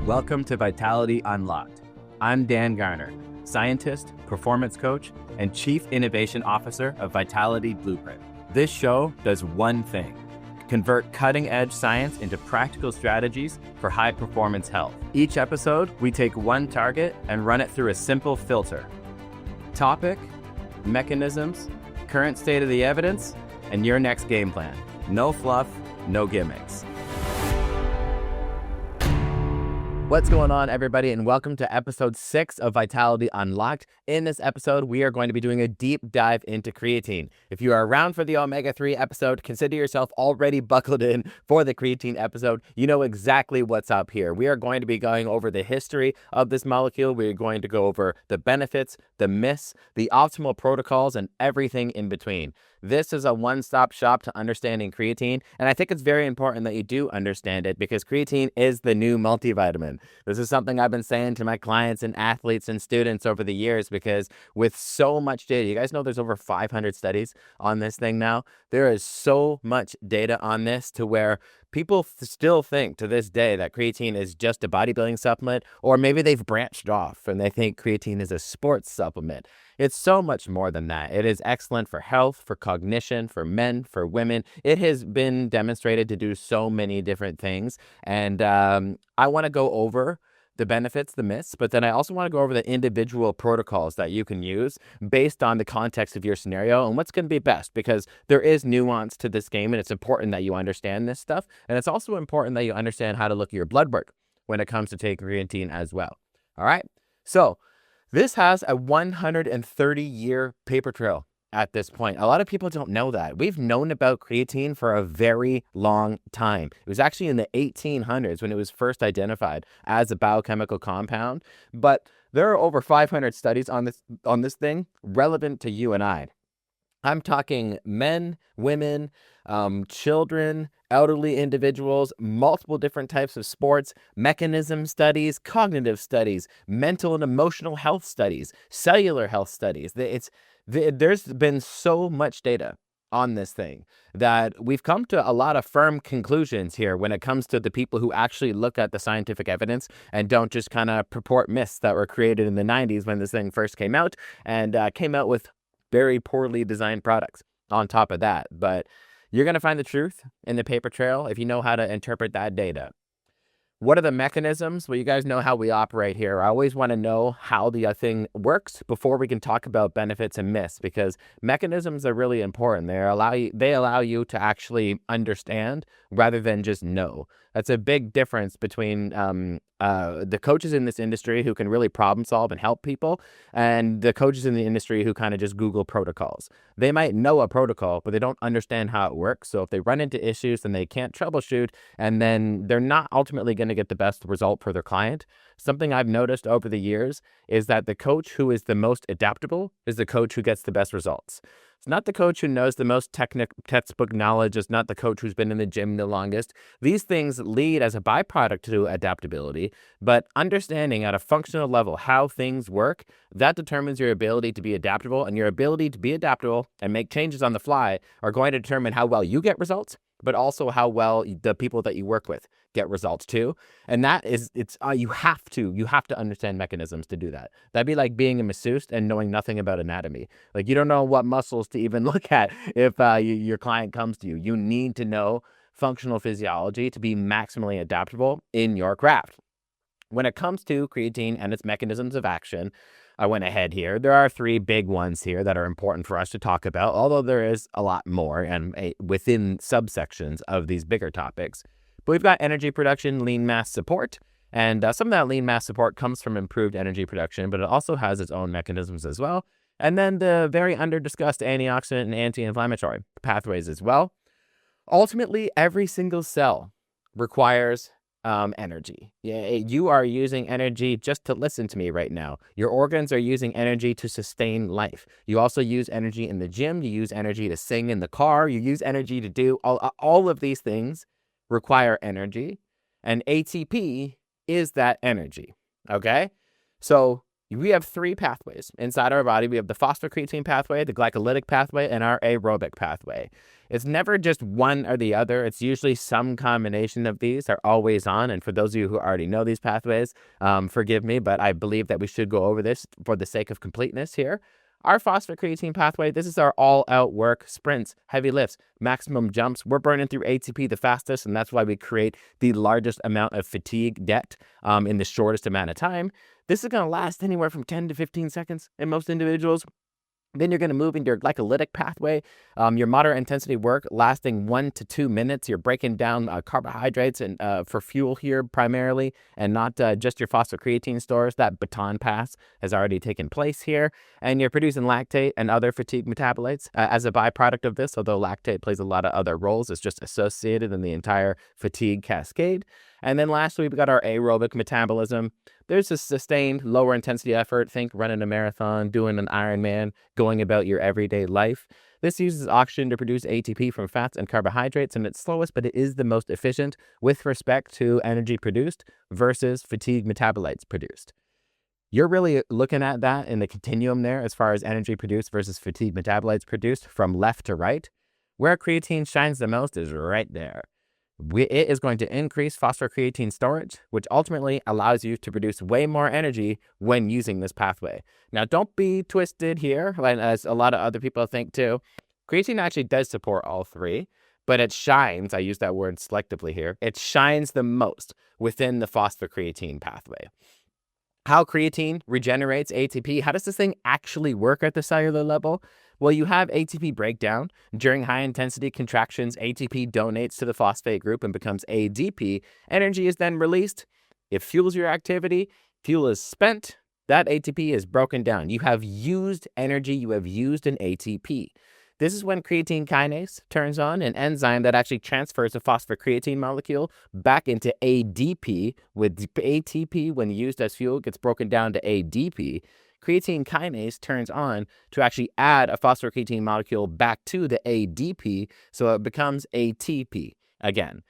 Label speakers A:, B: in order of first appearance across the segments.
A: Welcome to Vitality Unlocked. I'm Dan Garner, scientist, performance coach, and Chief Innovation Officer of Vitality Blueprint. This show does one thing: convert cutting-edge science into practical strategies for high-performance health. Each episode, we take one target and run it through a simple filter. Topic, mechanisms, current state of the evidence, and your next game plan. No fluff, no gimmicks. What's going on, everybody, and welcome to episode 6 of Vitality Unlocked. In this episode, we are going to be doing a deep dive into creatine. If you are around for the omega-3 episode, consider yourself already buckled in for the creatine episode. You know exactly what's up here. We are going to be going over the history of this molecule. We're going to go over the benefits, the myths, the optimal protocols, and everything in between. This is a one-stop shop to understanding creatine, and I think it's very important that you do understand it because creatine is the new multivitamin. This is something I've been saying to my clients and athletes and students over the years because with so much data, you guys know there's over 500 studies on this thing now. There is so much data on this to where people still think to this day that creatine is just a bodybuilding supplement, or maybe they've branched off and they think creatine is a sports supplement. It's so much more than that. It is excellent for health, for cognition, for men, for women. It has been demonstrated to do so many different things. And I want to go over the benefits, the myths, but then I also want to go over the individual protocols that you can use based on the context of your scenario and what's going to be best, because there is nuance to this game and it's important that you understand this stuff. And it's also important that you understand how to look at your blood work when it comes to taking creatine as well. All right. So this has a 130-year paper trail at this point. A lot of people don't know that. We've known about creatine for a very long time. It was actually in the 1800s when it was first identified as a biochemical compound, but there are over 500 studies on this thing relevant to you and I. I'm talking men, women, children, elderly individuals, multiple different types of sports, mechanism studies, cognitive studies, mental and emotional health studies, cellular health studies. There's been so much data on this thing that we've come to a lot of firm conclusions here when it comes to the people who actually look at the scientific evidence and don't just kind of purport myths that were created in the 90s when this thing first came out and came out with very poorly designed products on top of that. But you're going to find the truth in the paper trail if you know how to interpret that data. What are the mechanisms? Well, you guys know how we operate here. I always want to know how the thing works before we can talk about benefits and myths, because mechanisms are really important. They allow you to actually understand rather than just know. That's a big difference between the coaches in this industry who can really problem solve and help people and the coaches in the industry who kind of just Google protocols. They might know a protocol, but they don't understand how it works. So if they run into issues, then they can't troubleshoot, and then they're not ultimately going to get the best result for their client. Something I've noticed over the years is that the coach who is the most adaptable is the coach who gets the best results. It's not the coach who knows the most textbook knowledge. It's not the coach who's been in the gym the longest. These things lead as a byproduct to adaptability, but understanding at a functional level how things work, that determines your ability to be adaptable, and your ability to be adaptable and make changes on the fly are going to determine how well you get results, but also how well the people that you work with get results too. And that is, you have to understand mechanisms to do that. That'd be like being a masseuse and knowing nothing about anatomy. Like, you don't know what muscles to even look at if your client comes to you. You need to know functional physiology to be maximally adaptable in your craft. When it comes to creatine and its mechanisms of action, I went ahead here. There are 3 big ones here that are important for us to talk about, although there is a lot more and within subsections of these bigger topics. But we've got energy production, lean mass support, and some of that lean mass support comes from improved energy production, but it also has its own mechanisms as well. And then the very under-discussed antioxidant and anti-inflammatory pathways as well. Ultimately, every single cell requires energy. Yeah, you are using energy just to listen to me right now. Your organs are using energy to sustain life. You also use energy in the gym. You use energy to sing in the car. You use energy to do all of these things require energy, and ATP is that energy. Okay, so We have three pathways inside our body. We have the phosphocreatine pathway, the glycolytic pathway, and our aerobic pathway. It's never just one or the other. It's usually some combination of these are always on. And for those of you who already know these pathways, forgive me, but I believe that we should go over this for the sake of completeness here. Our phosphocreatine pathway, this is our all-out work, sprints, heavy lifts, maximum jumps. We're burning through ATP the fastest, and that's why we create the largest amount of fatigue debt in the shortest amount of time. This is going to last anywhere from 10 to 15 seconds in most individuals. Then you're going to move into your glycolytic pathway, your moderate intensity work lasting 1 to 2 minutes. You're breaking down carbohydrates and for fuel here primarily, and not just your phosphocreatine stores. That baton pass has already taken place here. And you're producing lactate and other fatigue metabolites as a byproduct of this, although lactate plays a lot of other roles. It's just associated in the entire fatigue cascade. And then lastly, we've got our aerobic metabolism. There's a sustained lower intensity effort. Think running a marathon, doing an Ironman, going about your everyday life. This uses oxygen to produce ATP from fats and carbohydrates, and it's slowest, but it is the most efficient with respect to energy produced versus fatigue metabolites produced. You're really looking at that in the continuum there as far as energy produced versus fatigue metabolites produced from left to right. Where creatine shines the most is right there. It is going to increase phosphocreatine storage, which ultimately allows you to produce way more energy when using this pathway. Now, don't be twisted here, as a lot of other people think too. Creatine actually does support all three, but it shines, I use that word selectively here, it shines the most within the phosphocreatine pathway. How creatine regenerates ATP, how does this thing actually work at the cellular level? Well, you have ATP breakdown. During high-intensity contractions, ATP donates to the phosphate group and becomes ADP. Energy is then released. It fuels your activity. Fuel is spent. That ATP is broken down. You have used energy. You have used an ATP. This is when creatine kinase turns on, an enzyme that actually transfers a phosphocreatine molecule back into ADP, with ATP, when used as fuel, gets broken down to ADP. Creatine kinase turns on to actually add a phosphocreatine molecule back to the ADP, so it becomes ATP again.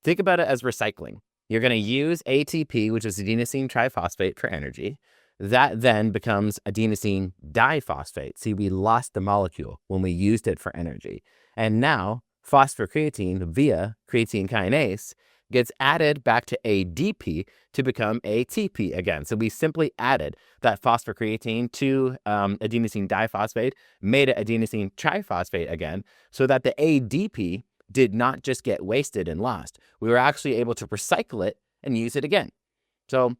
A: Think about it as recycling. You're going to use ATP, which is adenosine triphosphate, for energy. That then becomes adenosine diphosphate. See, we lost the molecule when we used it for energy. And now phosphocreatine via creatine kinase gets added back to ADP to become ATP again. So we simply added that phosphocreatine to adenosine diphosphate, made it adenosine triphosphate again, so that the ADP did not just get wasted and lost. We were actually able to recycle it and use it again. So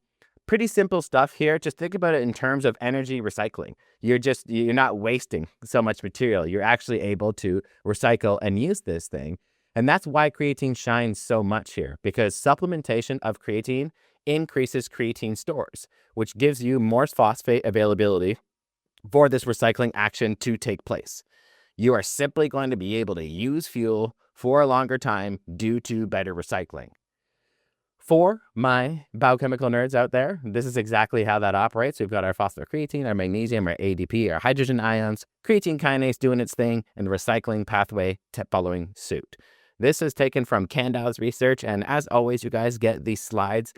A: pretty simple stuff here. Just think about it in terms of energy recycling. You're not wasting so much material. You're actually able to recycle and use this thing. And that's why creatine shines so much here, because supplementation of creatine increases creatine stores, which gives you more phosphate availability for this recycling action to take place. You are simply going to be able to use fuel for a longer time due to better recycling. For my biochemical nerds out there, this is exactly how that operates. We've got our phosphocreatine, our magnesium, our ADP, our hydrogen ions, creatine kinase doing its thing, and the recycling pathway following suit. This is taken from Kandow's research, and as always, you guys get these slides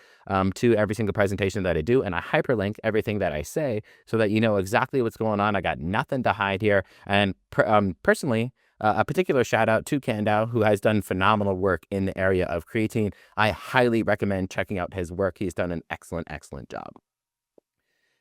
A: to every single presentation that I do, and I hyperlink everything that I say so that you know exactly what's going on. I got nothing to hide here, and personally, a particular shout out to Kandow, who has done phenomenal work in the area of creatine. I highly recommend checking out his work. He's done an excellent, excellent job.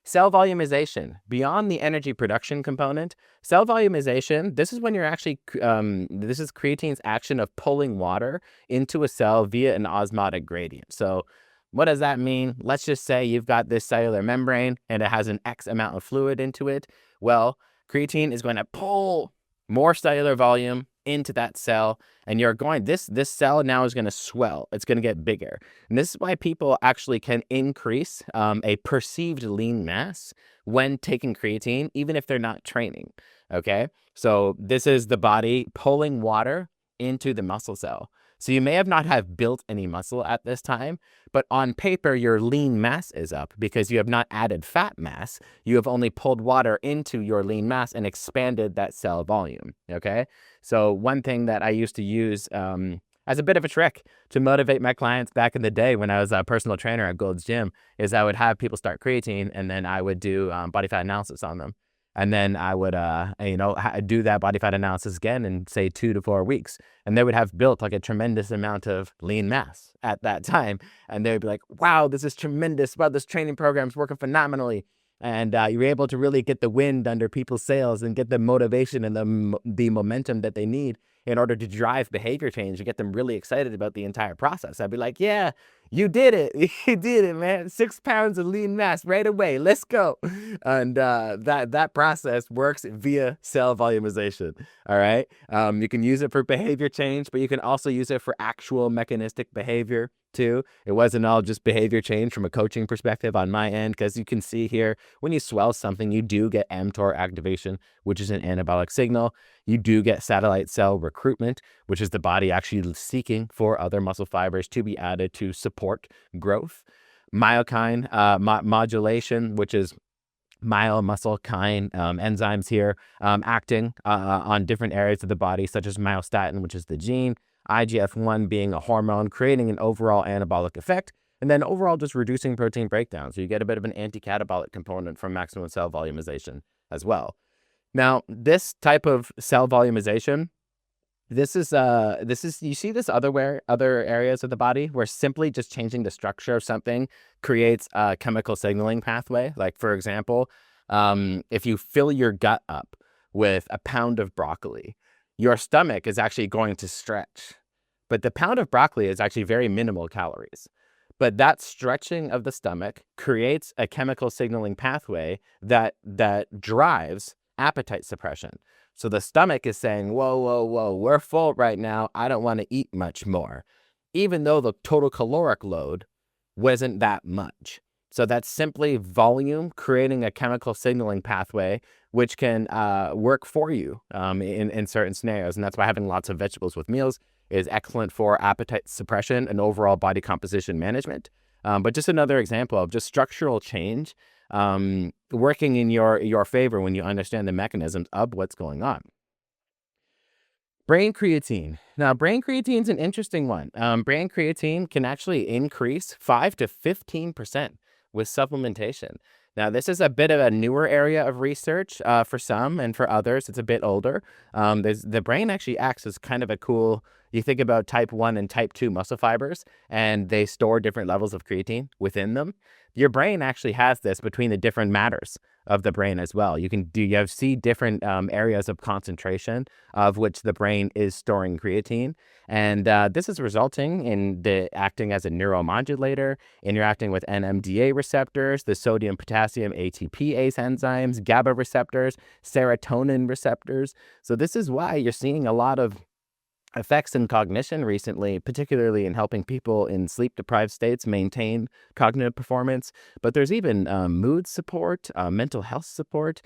A: Cell volumization. Beyond the energy production component, cell volumization, this is when you're actually, this is creatine's action of pulling water into a cell via an osmotic gradient. So what does that mean? Let's just say you've got this cellular membrane and it has an X amount of fluid into it. Well, creatine is going to pull more cellular volume into that cell, and you're going, this cell now is going to swell. It's going to get bigger. And this is why people actually can increase a perceived lean mass when taking creatine, even if they're not training. Okay. So this is the body pulling water into the muscle cell. So you may have not have built any muscle at this time, but on paper, your lean mass is up because you have not added fat mass. You have only pulled water into your lean mass and expanded that cell volume, okay? So one thing that I used to use as a bit of a trick to motivate my clients back in the day when I was a personal trainer at Gold's Gym, is I would have people start creatine, and then I would do body fat analysis on them. And then I would, do that body fat analysis again in, say, 2 to 4 weeks. And they would have built like a tremendous amount of lean mass at that time. And they would be like, wow, this is tremendous. Wow, this training program's working phenomenally. And you're able to really get the wind under people's sails and get the motivation and the momentum that they need in order to drive behavior change and get them really excited about the entire process. I'd be like, yeah, you did it. You did it, man. 6 pounds of lean mass right away. Let's go. And that process works via cell volumization. All right. You can use it for behavior change, but you can also use it for actual mechanistic behavior too. It wasn't all just behavior change from a coaching perspective on my end, because you can see here, when you swell something, you do get mTOR activation, which is an anabolic signal. You do get satellite cell recruitment, which is the body actually seeking for other muscle fibers to be added to support growth. Myokine modulation, which is muscle-kine enzymes here acting on different areas of the body, such as myostatin, which is the gene, IGF-1 being a hormone, creating an overall anabolic effect, and then overall just reducing protein breakdown. So you get a bit of an anti-catabolic component from maximum cell volumization as well. Now, this type of cell volumization, this is you see this other areas of the body where simply just changing the structure of something creates a chemical signaling pathway. Like, for example, if you fill your gut up with a pound of broccoli, your stomach is actually going to stretch. But the pound of broccoli is actually very minimal calories. But that stretching of the stomach creates a chemical signaling pathway that drives appetite suppression. So the stomach is saying, whoa, we're full right now. I don't want to eat much more, even though the total caloric load wasn't that much. So that's simply volume creating a chemical signaling pathway, which can work for you in certain scenarios. And that's why having lots of vegetables with meals is excellent for appetite suppression and overall body composition management. But just another example of just structural change working in your favor when you understand the mechanisms of what's going on. Brain creatine. Now, brain creatine is an interesting one. Brain creatine can actually increase 5 to 15% with supplementation. Now, this is a bit of a newer area of research for some, and for others, it's a bit older. The brain actually acts as kind of a cool, you think about type 1 and type 2 muscle fibers, and they store different levels of creatine within them. Your brain actually has this between the different matters of the brain as well. You see different areas of concentration of which the brain is storing creatine. And this is resulting in the acting as a neuromodulator, interacting with NMDA receptors, the sodium-potassium ATPase enzymes, GABA receptors, serotonin receptors. So this is why you're seeing a lot of effects in cognition recently, particularly in helping people in sleep-deprived states maintain cognitive performance. But there's even mood support, mental health support,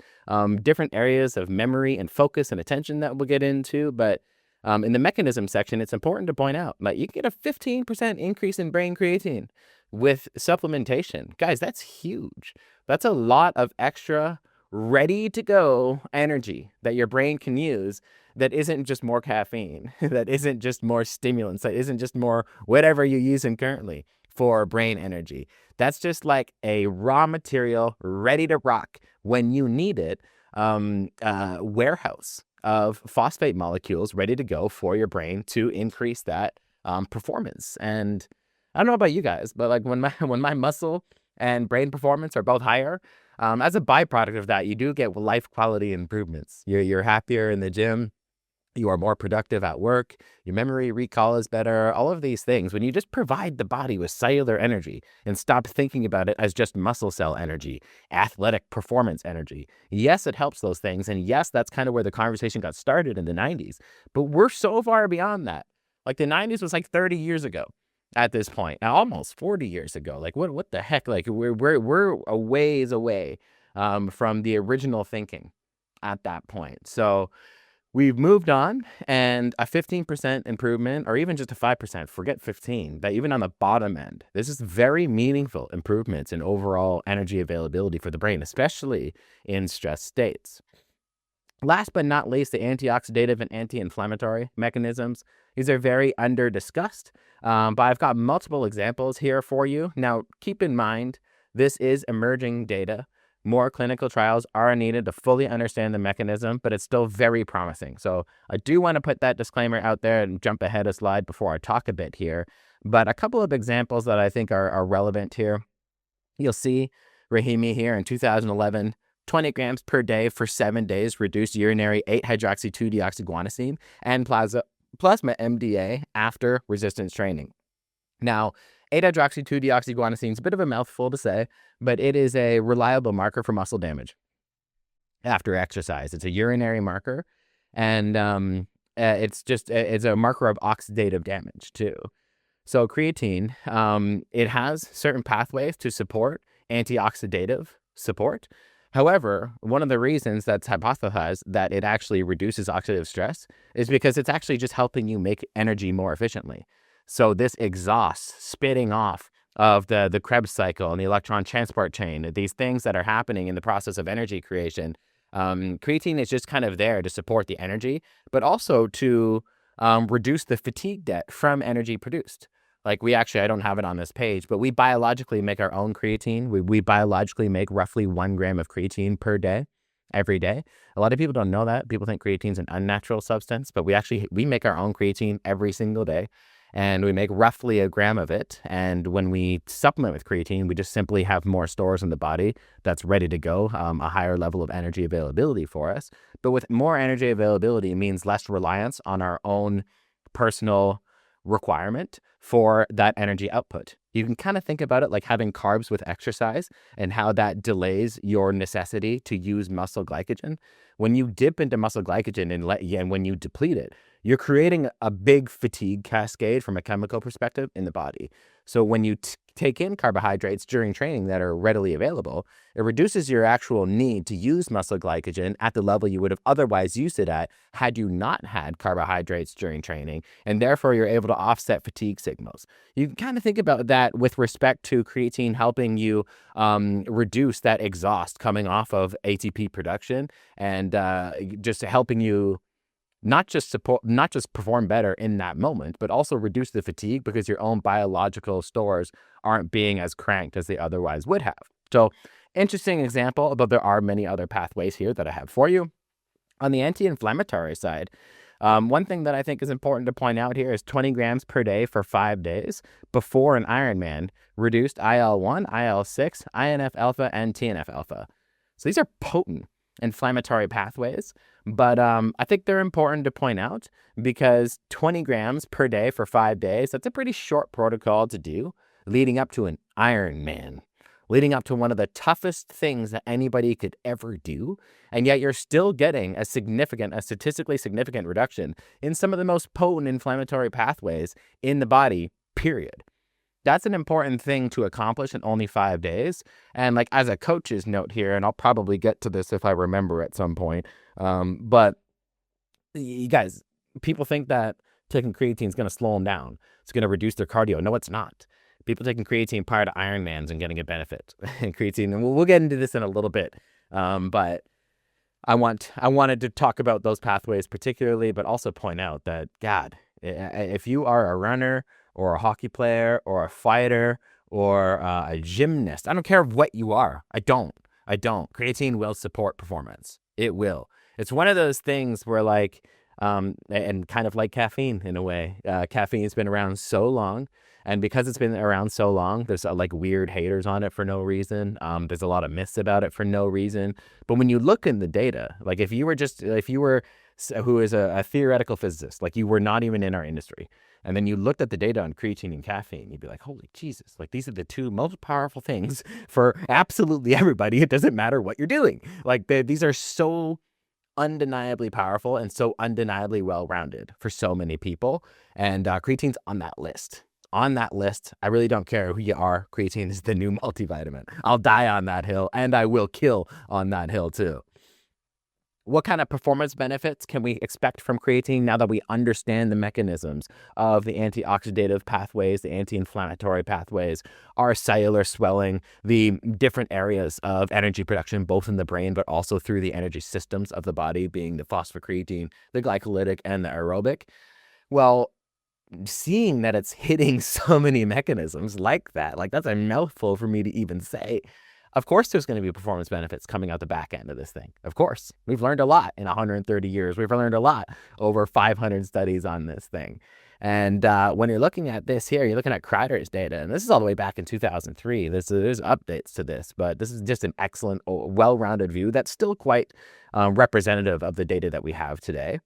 A: different areas of memory and focus and attention that we'll get into. But in the mechanism section, it's important to point out that you can get a 15% increase in brain creatine with supplementation. Guys, that's huge. That's a lot of extra ready-to-go energy that your brain can use that isn't just more caffeine, that isn't just more stimulants, that isn't just more whatever you're using currently for brain energy. That's just like a raw material ready to rock when you need it, warehouse of phosphate molecules ready to go for your brain to increase that performance. And I don't know about you guys, but like when my muscle and brain performance are both higher, as a byproduct of that, you do get life quality improvements. You're happier in the gym. You are more productive at work. Your memory recall is better. All of these things, when you just provide the body with cellular energy and stop thinking about it as just muscle cell energy, athletic performance energy. Yes, it helps those things. And yes, that's kind of where the conversation got started in the 90s. But we're so far beyond that. Like the 90s was like 30 years ago at this point, almost 40 years ago. Like what the heck? Like we're a ways away from the original thinking at that point. So we've moved on, and a 15% improvement, or even just a 5%, forget 15, that even on the bottom end, this is very meaningful improvements in overall energy availability for the brain, especially in stress states. Last but not least, the antioxidative and anti-inflammatory mechanisms. These are very under-discussed, but I've got multiple examples here for you. Now, keep in mind, this is emerging data. More clinical trials are needed to fully understand the mechanism, but it's still very promising. So I do want to put that disclaimer out there and jump ahead a slide before I talk a bit here. But a couple of examples that I think are relevant here. You'll see Rahimi here in 2011, 20 grams per day for 7 days, reduced urinary 8-hydroxy-2-deoxyguanosine and plasma MDA after resistance training. Now, 8-hydroxy-2-deoxyguanosine is a bit of a mouthful to say, but it is a reliable marker for muscle damage after exercise. It's a urinary marker, and it's a marker of oxidative damage too. So creatine, it has certain pathways to support antioxidative support. However, one of the reasons that's hypothesized that it actually reduces oxidative stress is because it's actually just helping you make energy more efficiently. So this exhaust, spitting off of the Krebs cycle and the electron transport chain, these things that are happening in the process of energy creation, creatine is just kind of there to support the energy, but also to reduce the fatigue debt from energy produced. Like I don't have it on this page, but we biologically make our own creatine. We biologically make roughly 1 gram of creatine per day, every day. A lot of people don't know that. People think creatine is an unnatural substance, but we make our own creatine every single day, and we make roughly 1 gram of it. And when we supplement with creatine, we just simply have more stores in the body that's ready to go, a higher level of energy availability for us. But with more energy availability means less reliance on our own personal requirement for that energy output. You can kind of think about it like having carbs with exercise and how that delays your necessity to use muscle glycogen. When you dip into muscle glycogen and when you deplete it, you're creating a big fatigue cascade from a chemical perspective in the body. So when you take in carbohydrates during training that are readily available, it reduces your actual need to use muscle glycogen at the level you would have otherwise used it at had you not had carbohydrates during training, and therefore you're able to offset fatigue signals. You can kind of think about that with respect to creatine helping you reduce that exhaust coming off of ATP production and just helping you not just perform better in that moment, but also reduce the fatigue because your own biological stores aren't being as cranked as they otherwise would have. So interesting example, but there are many other pathways here that I have for you. On the anti-inflammatory side, one thing that I think is important to point out here is 20 grams per day for 5 days before an Ironman reduced IL-1, IL-6, INF-alpha, and TNF-alpha. So these are potent inflammatory pathways, but I think they're important to point out because 20 grams per day for 5 days, that's a pretty short protocol to do leading up to an Ironman, leading up to one of the toughest things that anybody could ever do. And yet you're still getting a statistically significant reduction in some of the most potent inflammatory pathways in the body, period. That's an important thing to accomplish in only 5 days. And like as a coach's note here, and I'll probably get to this if I remember at some point, but you guys, people think that taking creatine is going to slow them down. It's going to reduce their cardio. No, it's not. People taking creatine prior to Ironmans and getting a benefit. And creatine, and we'll get into this in a little bit, but I wanted to talk about those pathways particularly, but also point out that, God, if you are a runner or a hockey player or a fighter or a gymnast, I don't care what you are. I don't. Creatine will support performance. It will. It's one of those things where and kind of like caffeine in a way. Caffeine has been around so long. And because it's been around so long, there's weird haters on it for no reason. There's a lot of myths about it for no reason. But when you look in the data, if you were who is a theoretical physicist, you were not even in our industry, and then you looked at the data on creatine and caffeine, you'd be like, holy Jesus, these are the two most powerful things for absolutely everybody. It doesn't matter what you're doing. These are so undeniably powerful and so undeniably well-rounded for so many people. And creatine's on that list. I really don't care who you are. Creatine is the new multivitamin. I'll die on that hill, and I will kill on that hill too. What kind of performance benefits can we expect from creatine now that we understand the mechanisms of the antioxidative pathways, the anti-inflammatory pathways, our cellular swelling, the different areas of energy production, both in the brain, but also through the energy systems of the body, being the phosphocreatine, the glycolytic, and the aerobic? Well, seeing that it's hitting so many mechanisms like that, like that's a mouthful for me to even say. Of course, there's going to be performance benefits coming out the back end of this thing. Of course, we've learned a lot in 130 years. We've learned a lot over 500 studies on this thing. And when you're looking at this here, you're looking at Kreider's data, and this is all the way back in 2003. There's updates to this, but this is just an excellent, well-rounded view that's still quite representative of the data that we have today.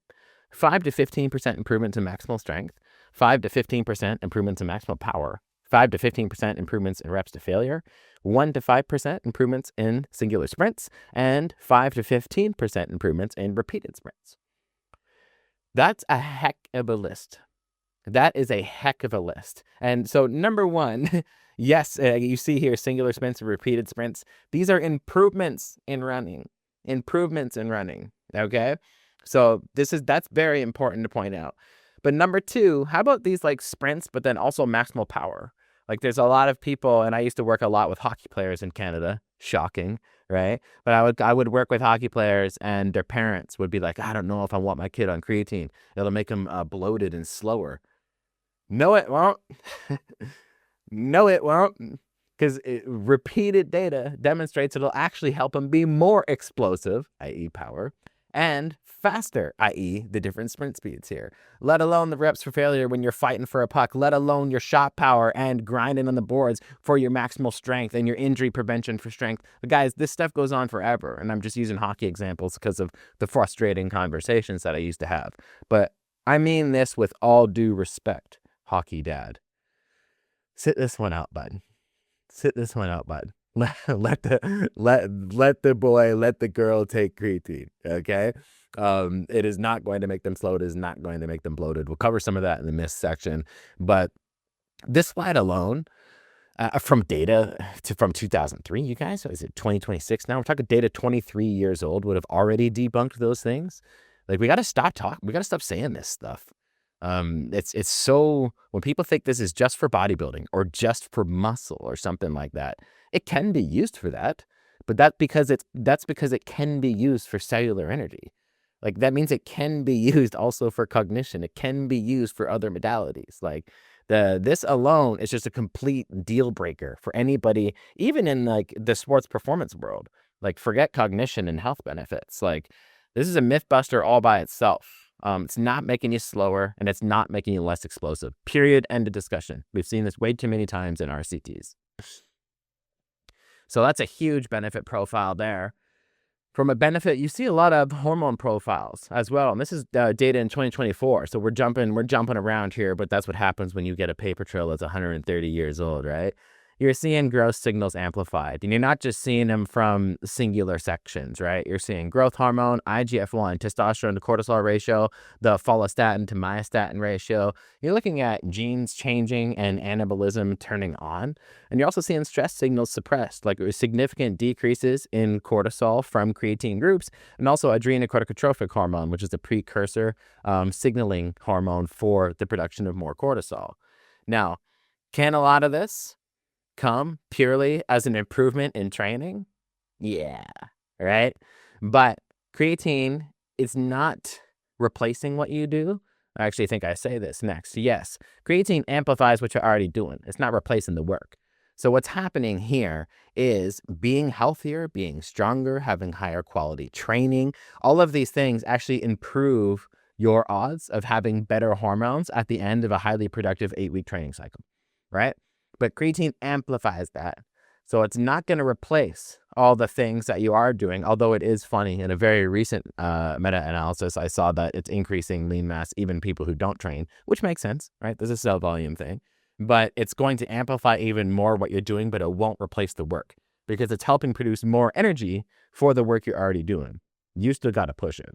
A: 5 to 15% improvements in maximal strength, 5 to 15% improvements in maximal power, 5 to 15% improvements in reps to failure, 1 to 5% improvements in singular sprints, and 5 to 15% improvements in repeated sprints. That's a heck of a list. That is a heck of a list. And so number one, yes, you see here singular sprints and repeated sprints. These are improvements in running. Okay? So that's very important to point out. But number two, how about these like sprints, but then also maximal power? Like there's a lot of people, and I used to work a lot with hockey players in Canada. Shocking, right? But I would work with hockey players, and their parents would be like, I don't know if I want my kid on creatine. It'll make him bloated and slower. No, it won't. No, it won't. Because repeated data demonstrates it'll actually help him be more explosive, i.e. power, and faster, i.e. the different sprint speeds here, let alone the reps for failure when you're fighting for a puck, let alone your shot power and grinding on the boards for your maximal strength and your injury prevention for strength. But guys, this stuff goes on forever, and I'm just using hockey examples because of the frustrating conversations that I used to have. But I mean this with all due respect, hockey dad. Sit this one out, bud. Sit this one out, bud. Let the boy, let the girl take creatine, okay? It is not going to make them slow. It is not going to make them bloated. We'll cover some of that in the myth section. But this slide alone, from data from 2003, you guys, so is it 2026 now? We're talking data 23 years old would have already debunked those things. Like, we got to stop talking. We got to stop saying this stuff. It's so, when people think this is just for bodybuilding or just for muscle or something like that, it can be used for that, but that's because it can be used for cellular energy. Like, that means it can be used also for cognition. It can be used for other modalities. Like, this alone is just a complete deal breaker for anybody, even in like the sports performance world. Like, forget cognition and health benefits. Like, this is a myth buster all by itself. It's not making you slower, and it's not making you less explosive. Period. End of discussion. We've seen this way too many times in RCTs. So that's a huge benefit profile there. From a benefit, you see a lot of hormone profiles as well. And this is data in 2024. So we're jumping around here, but that's what happens when you get a paper trail that's 130 years old, right? You're seeing growth signals amplified, and you're not just seeing them from singular sections, right? You're seeing growth hormone, IGF-1, testosterone to cortisol ratio, the follistatin to myostatin ratio. You're looking at genes changing and anabolism turning on, and you're also seeing stress signals suppressed, like significant decreases in cortisol from creatine groups, and also adrenocorticotropic hormone, which is the precursor signaling hormone for the production of more cortisol. Now, can a lot of this come purely as an improvement in training? Yeah, right? But creatine is not replacing what you do. I actually think I say this next. Yes, creatine amplifies what you're already doing. It's not replacing the work. So what's happening here is being healthier, being stronger, having higher quality training. All of these things actually improve your odds of having better hormones at the end of a highly productive 8-week training cycle, right? But creatine amplifies that. So it's not going to replace all the things that you are doing, although it is funny. In a very recent meta-analysis, I saw that it's increasing lean mass, even people who don't train, which makes sense, right? There's a cell volume thing. But it's going to amplify even more what you're doing, but it won't replace the work because it's helping produce more energy for the work you're already doing. You still got to push it.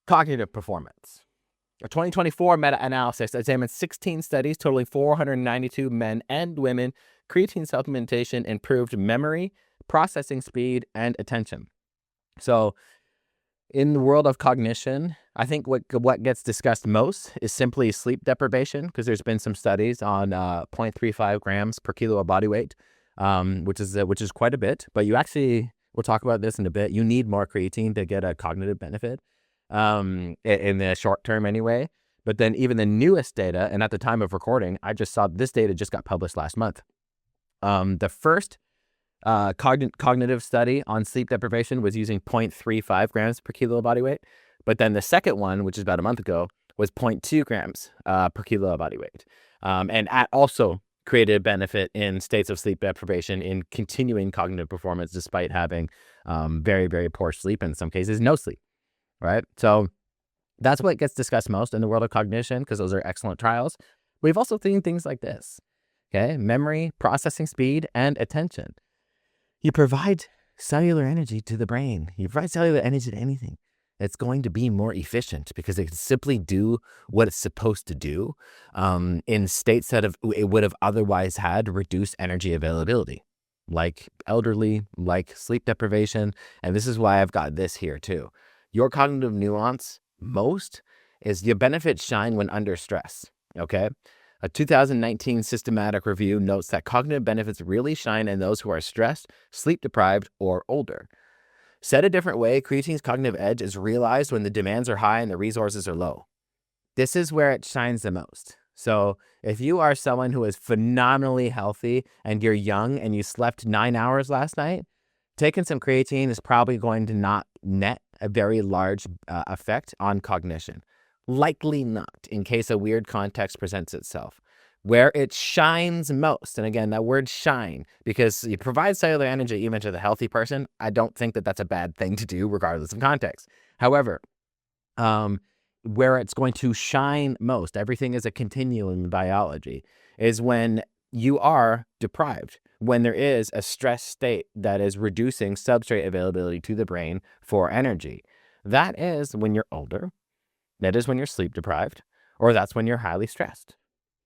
A: Cognitive performance. A 2024 meta-analysis examined 16 studies totaling 492 men and women. Creatine supplementation improved memory, processing speed, and attention. So In the world of cognition, I think what gets discussed most is simply sleep deprivation, because there's been some studies on 0.35 grams per kilo of body weight, which is quite a bit. But we'll talk about this in a bit. You need more creatine to get a cognitive benefit in the short term anyway. But then even the newest data, and at the time of recording, I just saw this data just got published last month. The first cognitive study on sleep deprivation was using 0.35 grams per kilo of body weight. But then the second one, which is about a month ago, was 0.2 grams per kilo of body weight. And also created a benefit in states of sleep deprivation in continuing cognitive performance despite having very, very poor sleep, in some cases, no sleep, right? So that's what gets discussed most in the world of cognition, because those are excellent trials. We've also seen things like this, okay? Memory, processing speed, and attention. You provide cellular energy to the brain. You provide cellular energy to anything. It's going to be more efficient because it can simply do what it's supposed to do in states that it would have otherwise had reduced energy availability, like elderly, like sleep deprivation. And this is why I've got this here too. Your cognitive nuance most is your benefits shine when under stress, okay? A 2019 systematic review notes that cognitive benefits really shine in those who are stressed, sleep-deprived, or older. Said a different way, creatine's cognitive edge is realized when the demands are high and the resources are low. This is where it shines the most. So if you are someone who is phenomenally healthy and you're young and you slept 9 hours last night, taking some creatine is probably going to not net a very large effect on cognition. Likely not, in case a weird context presents itself. Where it shines most, and again, that word shine, because you provide cellular energy even to the healthy person, I don't think that that's a bad thing to do regardless of context. However, where it's going to shine most, everything is a continuum in biology, is when you are deprived, when there is a stress state that is reducing substrate availability to the brain for energy. That is when you're older. That is when you're sleep deprived, or that's when you're highly stressed.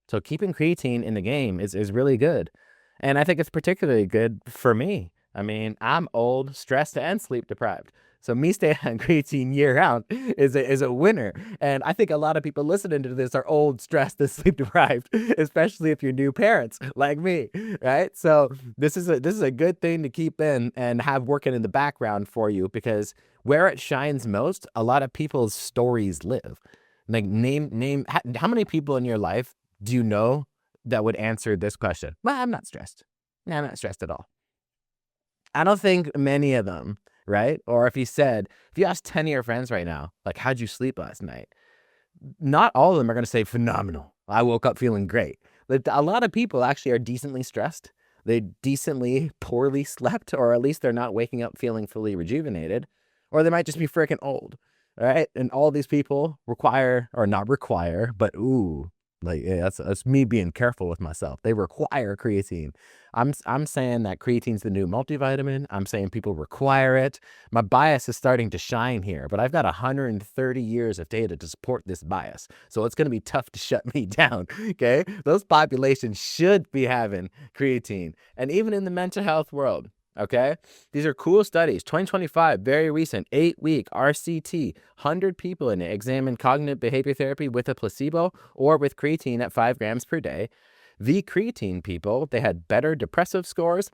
A: So keeping creatine in the game is really good. And I think it's particularly good for me. I mean, I'm old, stressed, and sleep deprived. So me staying on creatine year round is a winner. And I think a lot of people listening to this are old, stressed, and sleep deprived, especially if you're new parents like me, right? So this is a good thing to keep in and have working in the background for you, because where it shines most, a lot of people's stories live. Like how many people in your life do you know that would answer this question? Well, I'm not stressed. No, I'm not stressed at all. I don't think many of them, right? Or if you ask 10 of your friends right now, like, how'd you sleep last night? Not all of them are going to say phenomenal. I woke up feeling great. But a lot of people actually are decently stressed. They decently poorly slept, or at least they're not waking up feeling fully rejuvenated, or they might just be freaking old, right? And all these people require, or not require, but that's me being careful with myself. They require creatine. I'm saying that creatine's the new multivitamin. I'm saying people require it. My bias is starting to shine here, but I've got 130 years of data to support this bias. So it's going to be tough to shut me down, okay? Those populations should be having creatine. And even in the mental health world, okay? These are cool studies. 2025, very recent, 8-week RCT, 100 people in it examined cognitive behavior therapy with a placebo or with creatine at 5 grams per day. The creatine people, they had better depressive scores.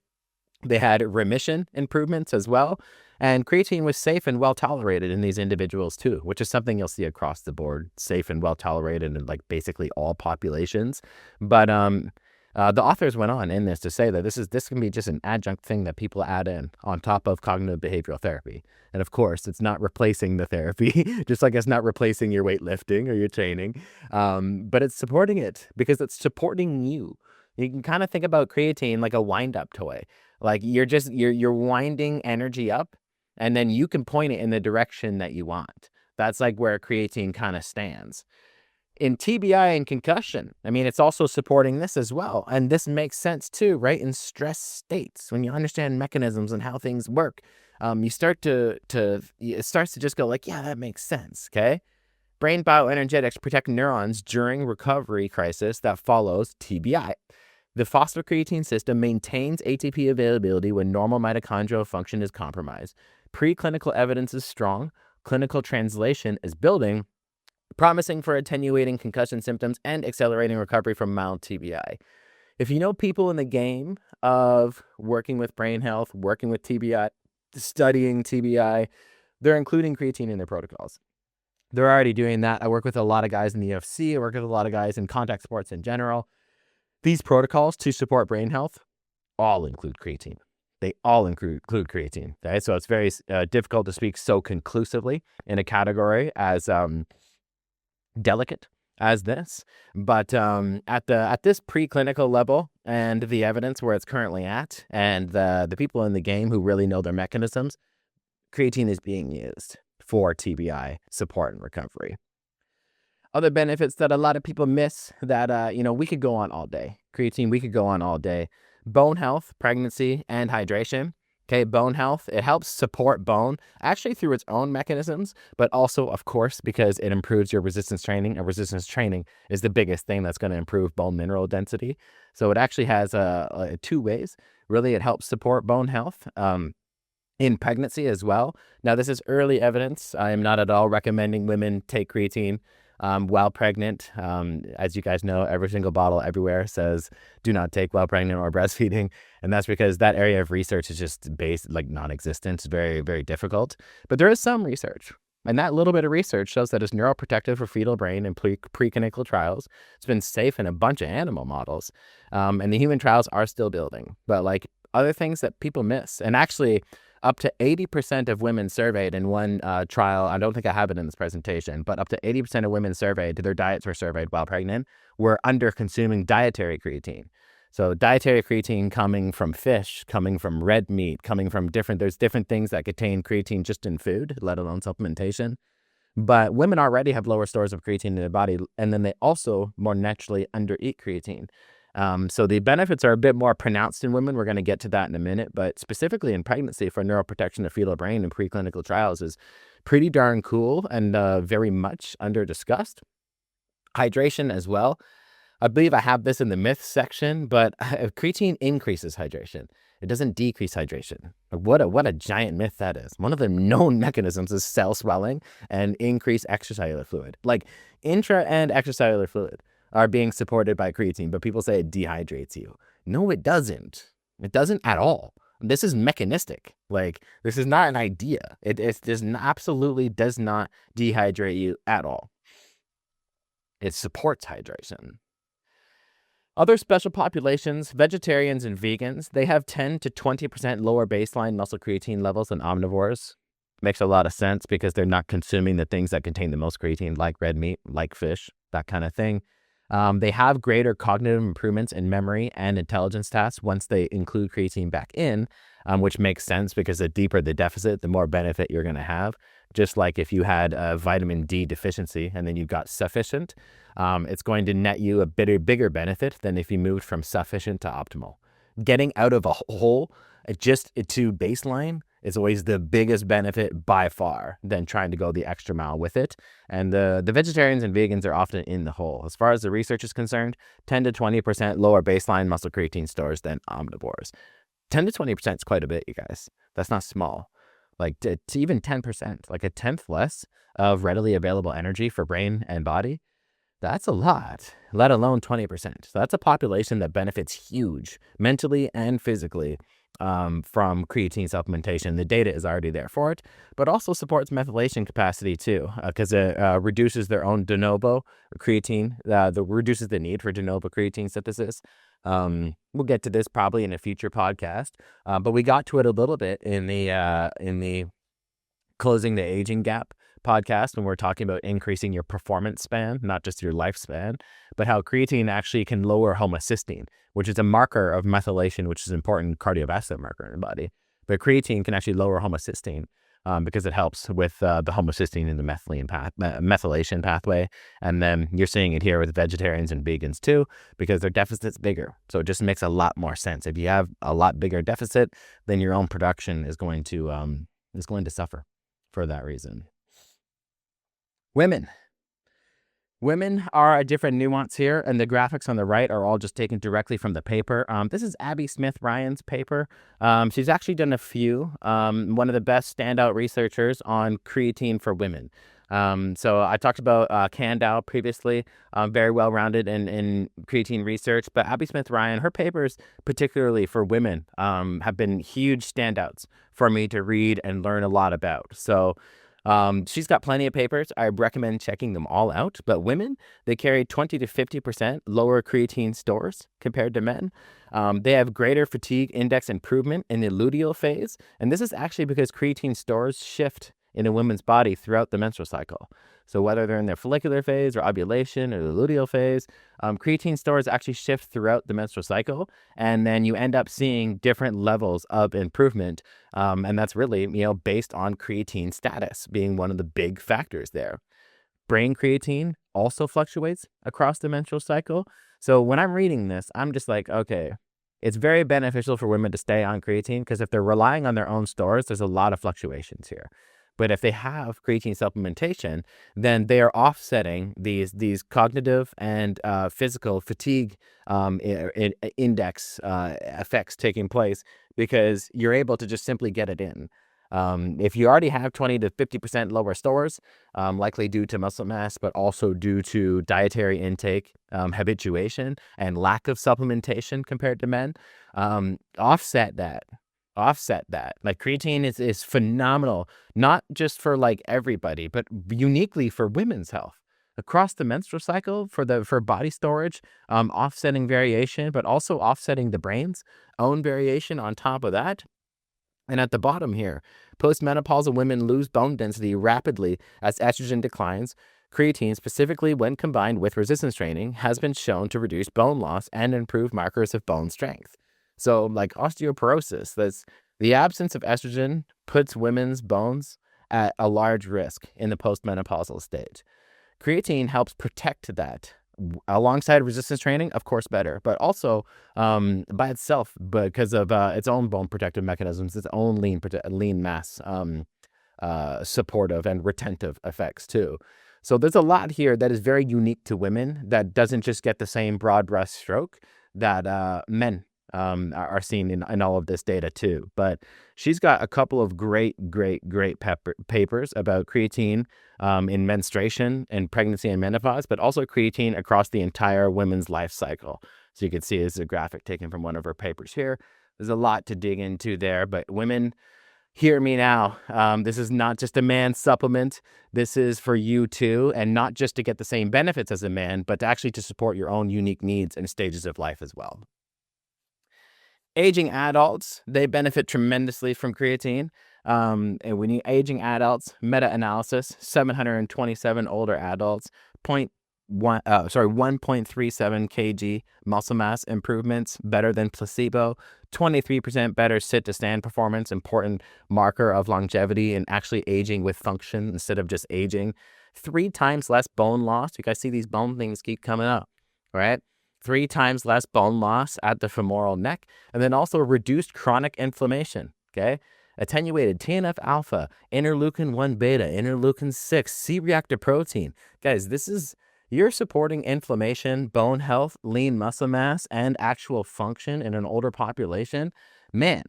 A: They had remission improvements as well. And creatine was safe and well tolerated in these individuals too, which is something you'll see across the board, safe and well tolerated in like basically all populations. But the authors went on in this to say that this can be just an adjunct thing that people add in on top of cognitive behavioral therapy. And of course, it's not replacing the therapy, just like it's not replacing your weightlifting or your training, but it's supporting it because it's supporting you. You can kind of think about creatine like a wind-up toy. Like you're winding energy up, and then you can point it in the direction that you want. That's like where creatine kind of stands. In TBI and concussion, I mean, it's also supporting this as well. And this makes sense too, right? In stress states, when you understand mechanisms and how things work, it starts to just go like, yeah, that makes sense, okay? Brain bioenergetics protect neurons during recovery crisis that follows TBI. The phosphocreatine system maintains ATP availability when normal mitochondrial function is compromised. Preclinical evidence is strong. clinical translation is building, promising for attenuating concussion symptoms and accelerating recovery from mild TBI. If you know people in the game of working with brain health, working with TBI, studying TBI, they're including creatine in their protocols. They're already doing that. I work with a lot of guys in the UFC. I work with a lot of guys in contact sports in general. These protocols to support brain health all include creatine. They all include creatine. Okay? So it's very difficult to speak so conclusively in a category as delicate as this. But at this preclinical level and the evidence where it's currently at, and the people in the game who really know their mechanisms, creatine is being used for TBI support and recovery. Other benefits that a lot of people miss that, we could go on all day. Creatine, we could go on all day. Bone health, pregnancy, and hydration. Okay, bone health, it helps support bone actually through its own mechanisms, but also, of course, because it improves your resistance training. And resistance training is the biggest thing that's going to improve bone mineral density. So it actually has two ways. Really, it helps support bone health. In pregnancy as well. Now, this is early evidence. I am not at all recommending women take creatine while pregnant. As you guys know, every single bottle everywhere says do not take while pregnant or breastfeeding. And that's because that area of research is just non-existent. It's very, very difficult. But there is some research. And that little bit of research shows that it's neuroprotective for fetal brain in preclinical trials. It's been safe in a bunch of animal models. And the human trials are still building. But other things that people miss. And actually, up to 80% of women surveyed in one trial, I don't think I have it in this presentation, but up to 80% of women surveyed, their diets were surveyed while pregnant, were under consuming dietary creatine. So dietary creatine coming from fish, coming from red meat, there's different things that contain creatine just in food, let alone supplementation. But women already have lower stores of creatine in their body, and then they also more naturally undereat creatine. So the benefits are a bit more pronounced in women. We're going to get to that in a minute, but specifically in pregnancy for neuroprotection of fetal brain in preclinical trials is pretty darn cool and very much under discussed. Hydration as well. I believe I have this in the myths section, but creatine increases hydration. It doesn't decrease hydration. What a giant myth that is. One of the known mechanisms is cell swelling and increased extracellular fluid. Intra and extracellular fluid are being supported by creatine, but people say it dehydrates you. No, it doesn't. It doesn't at all. This is mechanistic. This is not an idea. It absolutely does not dehydrate you at all. It supports hydration. Other special populations, vegetarians and vegans, they have 10 to 20% lower baseline muscle creatine levels than omnivores. Makes a lot of sense because they're not consuming the things that contain the most creatine, like red meat, like fish, that kind of thing. They have greater cognitive improvements in memory and intelligence tasks once they include creatine back in, which makes sense because the deeper the deficit, the more benefit you're going to have. Just like if you had a vitamin D deficiency and then you've got sufficient, it's going to net you a bigger benefit than if you moved from sufficient to optimal. Getting out of a hole just to baseline is always the biggest benefit by far than trying to go the extra mile with it. And the vegetarians and vegans are often in the hole. As far as the research is concerned, 10 to 20% lower baseline muscle creatine stores than omnivores. 10 to 20% is quite a bit, you guys. That's not small. To even 10%, a tenth less of readily available energy for brain and body. That's a lot, let alone 20%. So that's a population that benefits huge mentally and physically from creatine supplementation. The data is already there for it, but also supports methylation capacity too, because it reduces their own de novo creatine, reduces the need for de novo creatine synthesis. We'll get to this probably in a future podcast, but we got to it a little bit in the Closing the Aging Gap podcast when we're talking about increasing your performance span, not just your lifespan, but how creatine actually can lower homocysteine, which is a marker of methylation, which is an important cardiovascular marker in the body. But creatine can actually lower homocysteine because it helps with the homocysteine in the methylation pathway. And then you're seeing it here with vegetarians and vegans too, because their deficit's bigger. So it just makes a lot more sense. If you have a lot bigger deficit, then your own production is going to suffer for that reason. Women. Women are a different nuance here, and the graphics on the right are all just taken directly from the paper. This is Abby Smith Ryan's paper. She's actually done a few. One of the best standout researchers on creatine for women. So I talked about Kandau previously, very well-rounded in creatine research. But Abby Smith Ryan, her papers, particularly for women, have been huge standouts for me to read and learn a lot about. So she's got plenty of papers. I recommend checking them all out. But women, they carry 20 to 50% lower creatine stores compared to men. They have greater fatigue index improvement in the luteal phase. And this is actually because creatine stores shift in a woman's body throughout the menstrual cycle. So whether they're in their follicular phase or ovulation or the luteal phase, creatine stores actually shift throughout the menstrual cycle. And then you end up seeing different levels of improvement. And that's really, based on creatine status being one of the big factors there. Brain creatine also fluctuates across the menstrual cycle. So when I'm reading this, I'm just like, okay, it's very beneficial for women to stay on creatine because if they're relying on their own stores, there's a lot of fluctuations here. But if they have creatine supplementation, then they are offsetting these cognitive and physical fatigue index effects taking place because you're able to just simply get it in. If you already have 20 to 50% lower stores, likely due to muscle mass, but also due to dietary intake, habituation, and lack of supplementation compared to men, offset that. Like creatine is phenomenal, not just for like everybody, but uniquely for women's health across the menstrual cycle for body storage, offsetting variation, but also offsetting the brain's own variation on top of that. And at the bottom here, postmenopausal women lose bone density rapidly as estrogen declines. Creatine, specifically when combined with resistance training, has been shown to reduce bone loss and improve markers of bone strength. So like osteoporosis, the absence of estrogen puts women's bones at a large risk in the postmenopausal stage. Creatine helps protect that. Alongside resistance training, of course, better, but also by itself because of its own bone protective mechanisms, its own lean mass supportive and retentive effects too. So there's a lot here that is very unique to women that doesn't just get the same broad brush stroke that men are seeing in all of this data too. But she's got a couple of great papers about creatine in menstruation and pregnancy and menopause, but also creatine across the entire women's life cycle. So you can see this is a graphic taken from one of her papers here. There's a lot to dig into there, but women, hear me now. This is not just a man's supplement. This is for you too, and not just to get the same benefits as a man, but actually to support your own unique needs and stages of life as well. Aging adults, they benefit tremendously from creatine. And when you aging adults, meta-analysis, 727 older adults, 1.37 kg muscle mass improvements, better than placebo, 23% better sit-to-stand performance, important marker of longevity and actually aging with function instead of just aging. 3 times less bone loss. You guys see these bone things keep coming up, right? 3 times less bone loss at the femoral neck, and then also reduced chronic inflammation, okay? Attenuated TNF-alpha, interleukin-1 beta, interleukin-6, C-reactive protein. Guys, you're supporting inflammation, bone health, lean muscle mass, and actual function in an older population. Man,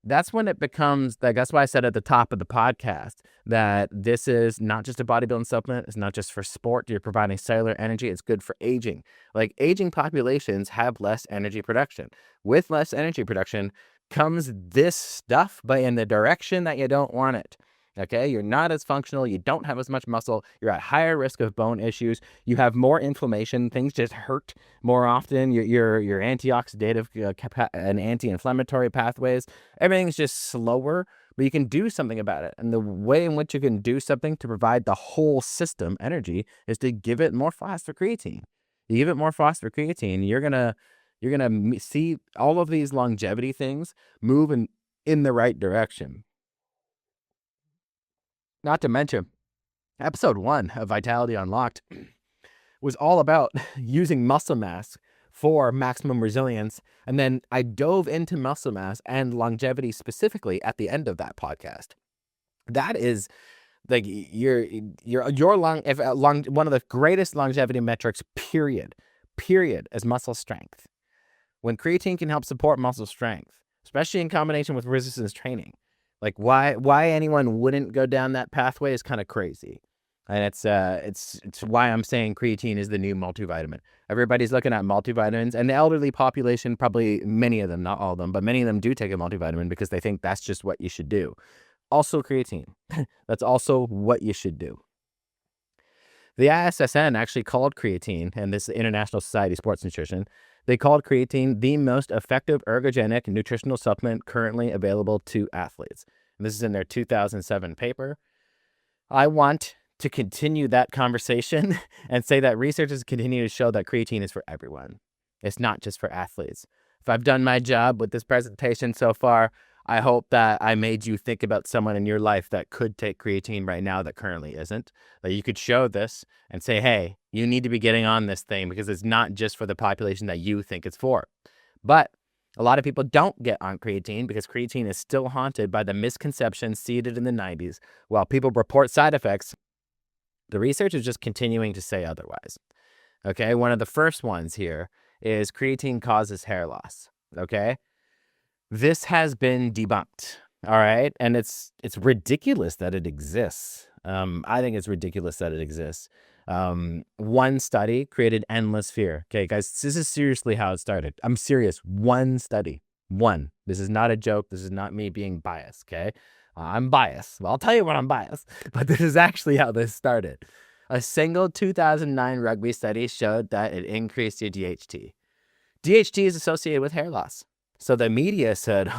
A: that's when it becomes, like, that's why I said at the top of the podcast that this is not just a bodybuilding supplement. It's not just for sport. You're providing cellular energy. It's good for aging. Like, aging populations have less energy production. With less energy production comes this stuff, but in the direction that you don't want it. Okay, you're not as functional. You don't have as much muscle. You're at higher risk of bone issues. You have more inflammation. Things just hurt more often. Your antioxidative and anti-inflammatory pathways, everything's just slower, but you can do something about it. And the way in which you can do something to provide the whole system energy is to give it more phosphocreatine. You give it more phosphocreatine, you're gonna see all of these longevity things move in the right direction. Not to mention, episode 1 of Vitality Unlocked was all about using muscle mass for maximum resilience. And then I dove into muscle mass and longevity specifically at the end of that podcast. That is Like your lung, one of the greatest longevity metrics, period, is muscle strength. When creatine can help support muscle strength, especially in combination with resistance training, like why anyone wouldn't go down that pathway is kind of crazy. And it's why I'm saying creatine is the new multivitamin. Everybody's looking at multivitamins, and the elderly population, probably many of them, not all of them, but many of them do take a multivitamin because they think that's just what you should do. Also creatine. That's also what you should do. The ISSN actually called creatine, and this International Society of Sports Nutrition, they called creatine the most effective ergogenic nutritional supplement currently available to athletes. And this is in their 2007 paper. I want to continue that conversation and say that researchers continue to show that creatine is for everyone. It's not just for athletes. If I've done my job with this presentation so far, I hope that I made you think about someone in your life that could take creatine right now that currently isn't. That you could show this and say, hey, you need to be getting on this thing because it's not just for the population that you think it's for. But a lot of people don't get on creatine because creatine is still haunted by the misconception seeded in the 90s. While people report side effects, the research is just continuing to say otherwise. Okay, one of the first ones here is creatine causes hair loss. Okay, this has been debunked. All right, and it's ridiculous that it exists. I think it's ridiculous that it exists. One study created endless fear. Okay, guys, this is seriously how it started. I'm serious. One study. One. This is not a joke. This is not me being biased. Okay, I'm biased. Well, I'll tell you when I'm biased, but this is actually how this started. A single 2009 rugby study showed that it increased your DHT. DHT is associated with hair loss. So the media said,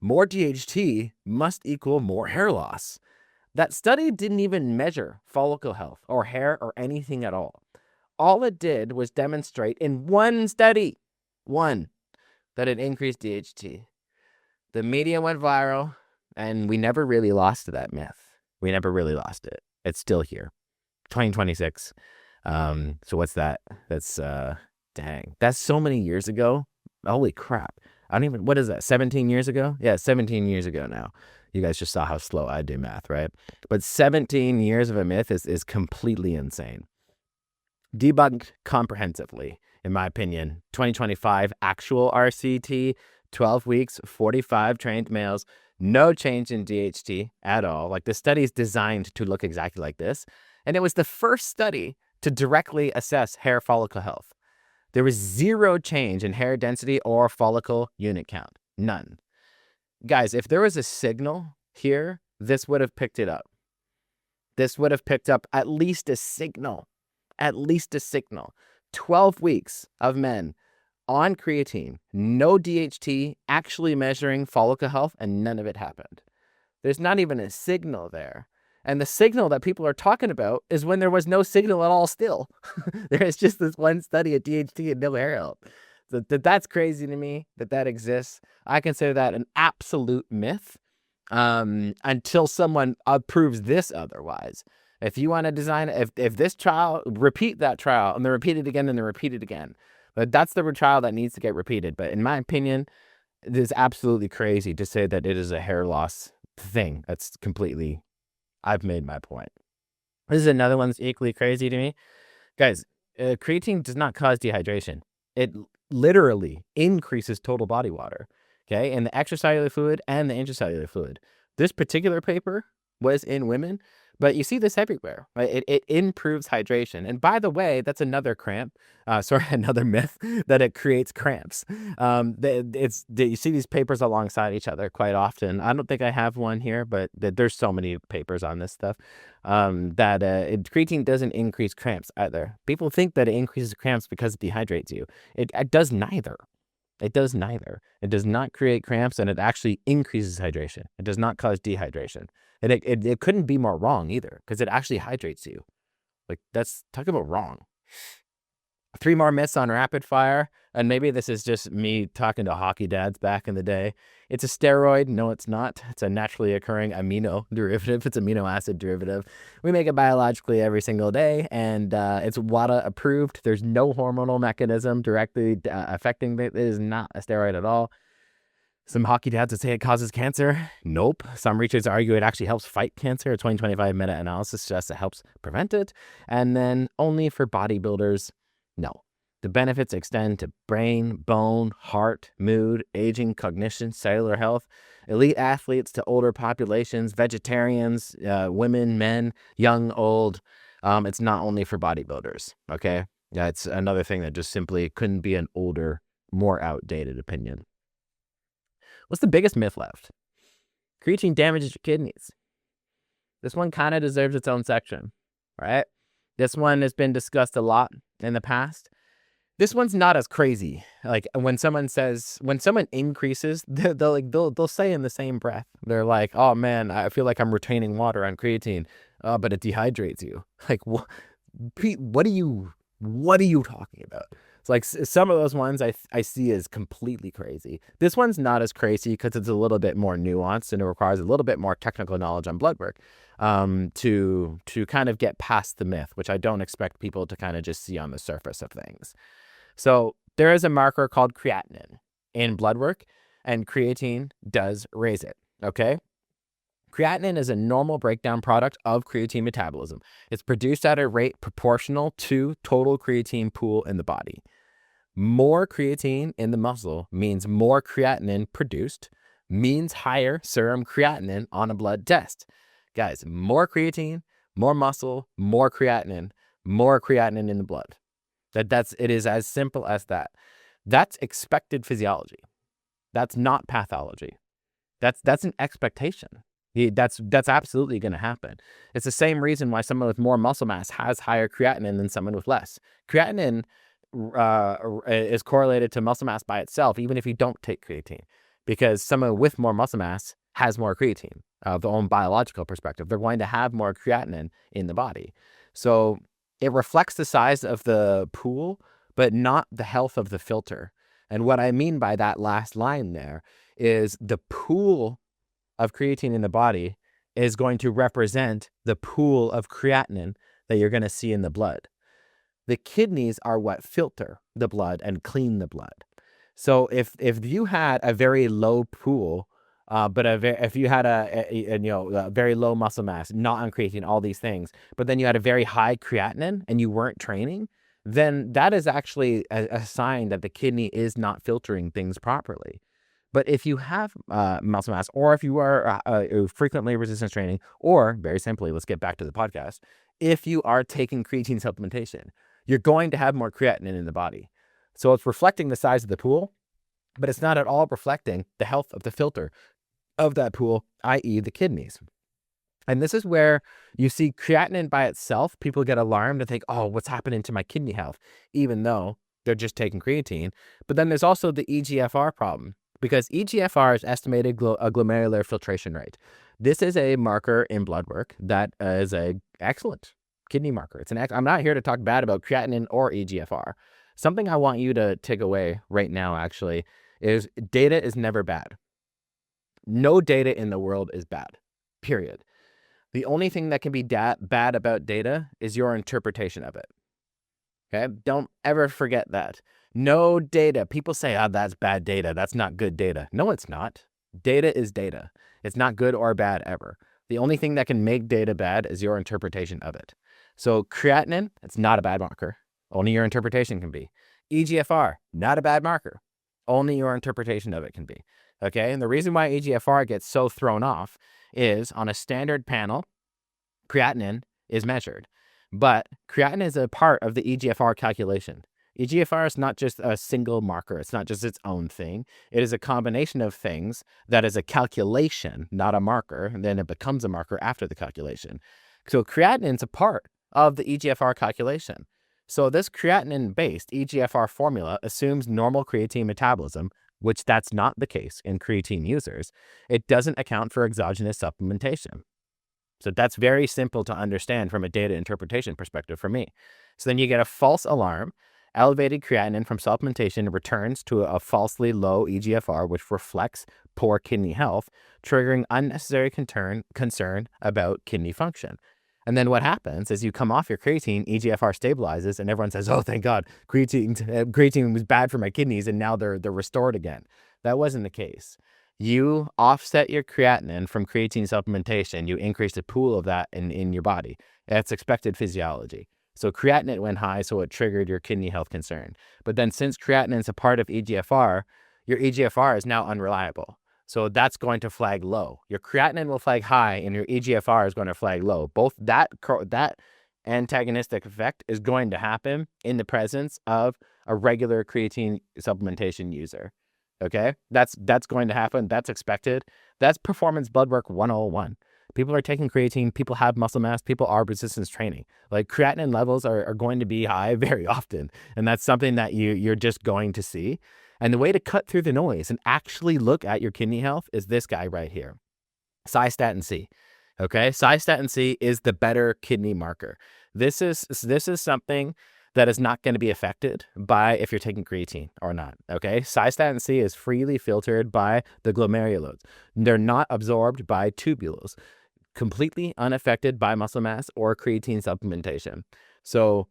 A: more DHT must equal more hair loss. That study didn't even measure follicle health or hair or anything at all. All it did was demonstrate in one study, that it increased DHT. The media went viral, and we never really lost that myth. We never really lost it. It's still here. 2026. So what's that? That's, dang. That's so many years ago. Holy crap. What is that? 17 years ago? Yeah, 17 years ago now. You guys just saw how slow I do math, right? But 17 years of a myth is completely insane. Debunked comprehensively, in my opinion. 2025 actual RCT, 12 weeks, 45 trained males, no change in DHT at all. Like, the study is designed to look exactly like this. And it was the first study to directly assess hair follicle health. There was zero change in hair density or follicle unit count. None. Guys, if there was a signal here, this would have picked it up. This would have picked up at least a signal. At least a signal. 12 weeks of men on creatine, no DHT, actually measuring follicle health, and none of it happened. There's not even a signal there. And the signal that people are talking about is when there was no signal at all still. There is just this one study of DHT and no hair health. That's crazy to me that exists. I consider that an absolute myth until someone proves this otherwise. If you want to design, if this trial, repeat that trial, and then repeat it again, and then repeat it again. But that's the trial that needs to get repeated. But in my opinion, it is absolutely crazy to say that it is a hair loss thing. That's completely... I've made my point. This is another one that's equally crazy to me. Guys, creatine does not cause dehydration. It literally increases total body water, okay, in the extracellular fluid and the intracellular fluid. This particular paper was in women, but you see this everywhere, right? It improves hydration. And by the way, that's another another myth, that it creates cramps. You see these papers alongside each other quite often. I don't think I have one here, but there's so many papers on this stuff, creatine doesn't increase cramps either. People think that it increases cramps because it dehydrates you. It does neither. It does neither. It does not create cramps, and it actually increases hydration. It does not cause dehydration. And it couldn't be more wrong either, because it actually hydrates you. Like, talk about wrong. 3 more myths on rapid fire, and maybe this is just me talking to hockey dads back in the day. It's a steroid. No, it's not. It's a naturally occurring amino derivative. It's amino acid derivative. We make it biologically every single day, and it's WADA approved. There's no hormonal mechanism directly affecting it. It is not a steroid at all. Some hockey dads would say it causes cancer. Nope. Some researchers argue it actually helps fight cancer. A 2025 meta-analysis suggests it helps prevent it. And then only for bodybuilders, no. The benefits extend to brain, bone, heart, mood, aging, cognition, cellular health, elite athletes to older populations, vegetarians, women, men, young, old. It's not only for bodybuilders, okay? Yeah, it's another thing that just simply couldn't be an older, more outdated opinion. What's the biggest myth left? Creatine damages your kidneys. This one kind of deserves its own section, right? This one has been discussed a lot in the past. This one's not as crazy. Like when someone increases, they'll say in the same breath, they're like, "Oh man, I feel like I'm retaining water on creatine, but it dehydrates you." Like, what are you talking about? It's like some of those ones I see as completely crazy. This one's not as crazy because it's a little bit more nuanced and it requires a little bit more technical knowledge on blood work to kind of get past the myth, which I don't expect people to kind of just see on the surface of things. So there is a marker called creatinine in blood work, and creatine does raise it, okay? Creatinine is a normal breakdown product of creatine metabolism. It's produced at a rate proportional to total creatine pool in the body. More creatine in the muscle means more creatinine produced, means higher serum creatinine on a blood test. Guys, more creatine, more muscle, more creatinine in the blood. It is as simple as that. That's expected physiology. That's not pathology. That's an expectation. That's absolutely going to happen. It's the same reason why someone with more muscle mass has higher creatinine than someone with less. Creatinine is correlated to muscle mass by itself, even if you don't take creatine, because someone with more muscle mass has more creatine. Their own biological perspective, they're going to have more creatinine in the body. So it reflects the size of the pool, but not the health of the filter. And what I mean by that last line there is the pool of creatine in the body is going to represent the pool of creatinine that you're going to see in the blood. The kidneys are what filter the blood and clean the blood. So if you had a very low pool, but if you had a very low muscle mass, not on creatine, all these things, but then you had a very high creatinine and you weren't training, then that is actually a sign that the kidney is not filtering things properly. But if you have muscle mass, or if you are frequently resistance training, or very simply, let's get back to the podcast, if you are taking creatine supplementation, you're going to have more creatinine in the body. So it's reflecting the size of the pool, but it's not at all reflecting the health of the filter of that pool, i.e. the kidneys. And this is where you see creatinine by itself, people get alarmed and think, oh, what's happening to my kidney health? Even though they're just taking creatine. But then there's also the EGFR problem, because EGFR is estimated glomerular filtration rate. This is a marker in blood work that is an excellent kidney marker. I'm not here to talk bad about creatinine or EGFR. Something I want you to take away right now, actually, is data is never bad. No data in the world is bad, period. The only thing that can be bad about data is your interpretation of it. Okay? Don't ever forget that. No data. People say, that's bad data. That's not good data. No, it's not. Data is data. It's not good or bad ever. The only thing that can make data bad is your interpretation of it. So creatinine, it's not a bad marker. Only your interpretation can be. EGFR, not a bad marker. Only your interpretation of it can be. Okay? And the reason why EGFR gets so thrown off is on a standard panel, creatinine is measured. But creatinine is a part of the EGFR calculation. EGFR is not just a single marker. It's not just its own thing. It is a combination of things that is a calculation, not a marker. And then it becomes a marker after the calculation. So creatinine is a part of the EGFR calculation. So this creatinine-based EGFR formula assumes normal creatine metabolism, which that's not the case in creatine users. It doesn't account for exogenous supplementation. So that's very simple to understand from a data interpretation perspective for me. So then you get a false alarm. Elevated creatinine from supplementation returns to a falsely low EGFR, which reflects poor kidney health, triggering unnecessary concern about kidney function. And then what happens is you come off your creatine, EGFR stabilizes, and everyone says, oh, thank God, creatine was bad for my kidneys, and now they're restored again. That wasn't the case. you offset your creatinine from creatine supplementation, you increase the pool of that in your body. That's expected physiology. So creatinine went high, so it triggered your kidney health concern. But then since creatinine is a part of EGFR, your EGFR is now unreliable. So that's going to flag low. Your creatinine will flag high and your EGFR is going to flag low. Both that antagonistic effect is going to happen in the presence of a regular creatine supplementation user. Okay, that's going to happen. That's expected. That's performance blood work 101. People are taking creatine. People have muscle mass. People are resistance training. Like creatinine levels are going to be high very often, and that's something that you're just going to see. And the way to cut through the noise and actually look at your kidney health is this guy right here, cystatin C. Okay, cystatin C is the better kidney marker. This is something that is not going to be affected by if you're taking creatine or not. Okay, cystatin C is freely filtered by the glomerulus. They're not absorbed by tubules, completely unaffected by muscle mass or creatine supplementation. So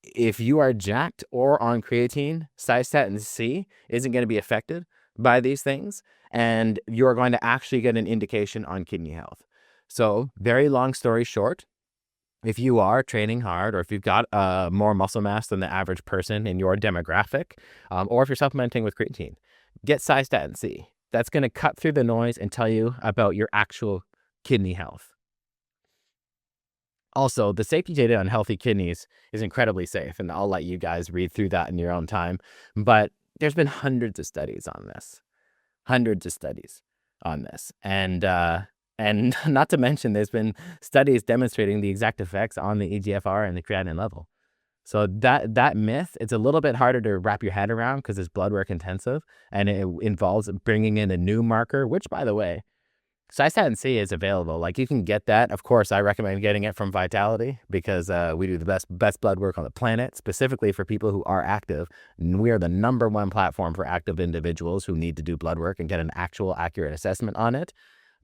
A: if you are jacked or on creatine, cystatin C isn't going to be affected by these things, and you're going to actually get an indication on kidney health. So very long story short, if you are training hard or if you've got more muscle mass than the average person in your demographic, or if you're supplementing with creatine, get cystatin C. That's going to cut through the noise and tell you about your actual kidney health. Also, the safety data on healthy kidneys is incredibly safe, and I'll let you guys read through that in your own time. But there's been hundreds of studies on this, and not to mention, there's been studies demonstrating the exact effects on the EGFR and the creatinine level. So that myth, it's a little bit harder to wrap your head around because it's blood work intensive, and it involves bringing in a new marker, which, by the way, cystatin C is available. Like, you can get that. Of course, I recommend getting it from Vitality because we do the best blood work on the planet, specifically for people who are active. And we are the #1 platform for active individuals who need to do blood work and get an actual accurate assessment on it.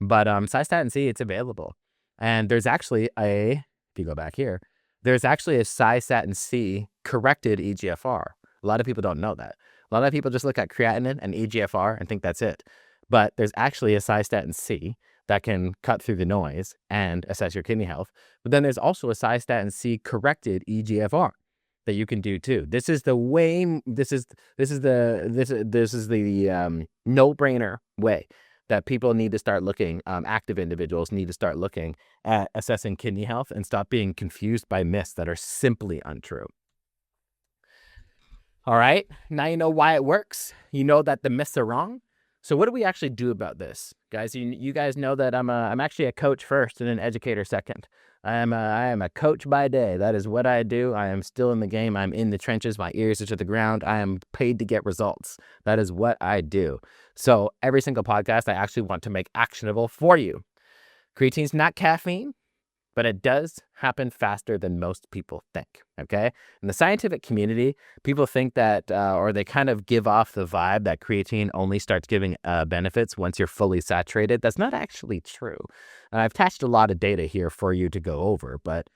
A: But cystatin C, it's available. And there's actually if you go back here, there's actually a cystatin C corrected EGFR. A lot of people don't know that. A lot of people just look at creatinine and EGFR and think that's it. But there's actually a cystatin C that can cut through the noise and assess your kidney health. But then there's also a cystatin C corrected EGFR that you can do too. This is the no-brainer way that people need to start looking, active individuals need to start looking at assessing kidney health and stop being confused by myths that are simply untrue. All right, now you know why it works. You know that the myths are wrong. So what do we actually do about this, guys? You guys know that I'm actually a coach first and an educator second. I am a coach by day. That is what I do. I am still in the game. I'm in the trenches. My ears are to the ground. I am paid to get results. That is what I do. So every single podcast I actually want to make actionable for you. Creatine's not caffeine, but it does happen faster than most people think, okay? In the scientific community, people think that, or they kind of give off the vibe that creatine only starts giving benefits once you're fully saturated. That's not actually true. I've attached a lot of data here for you to go over, but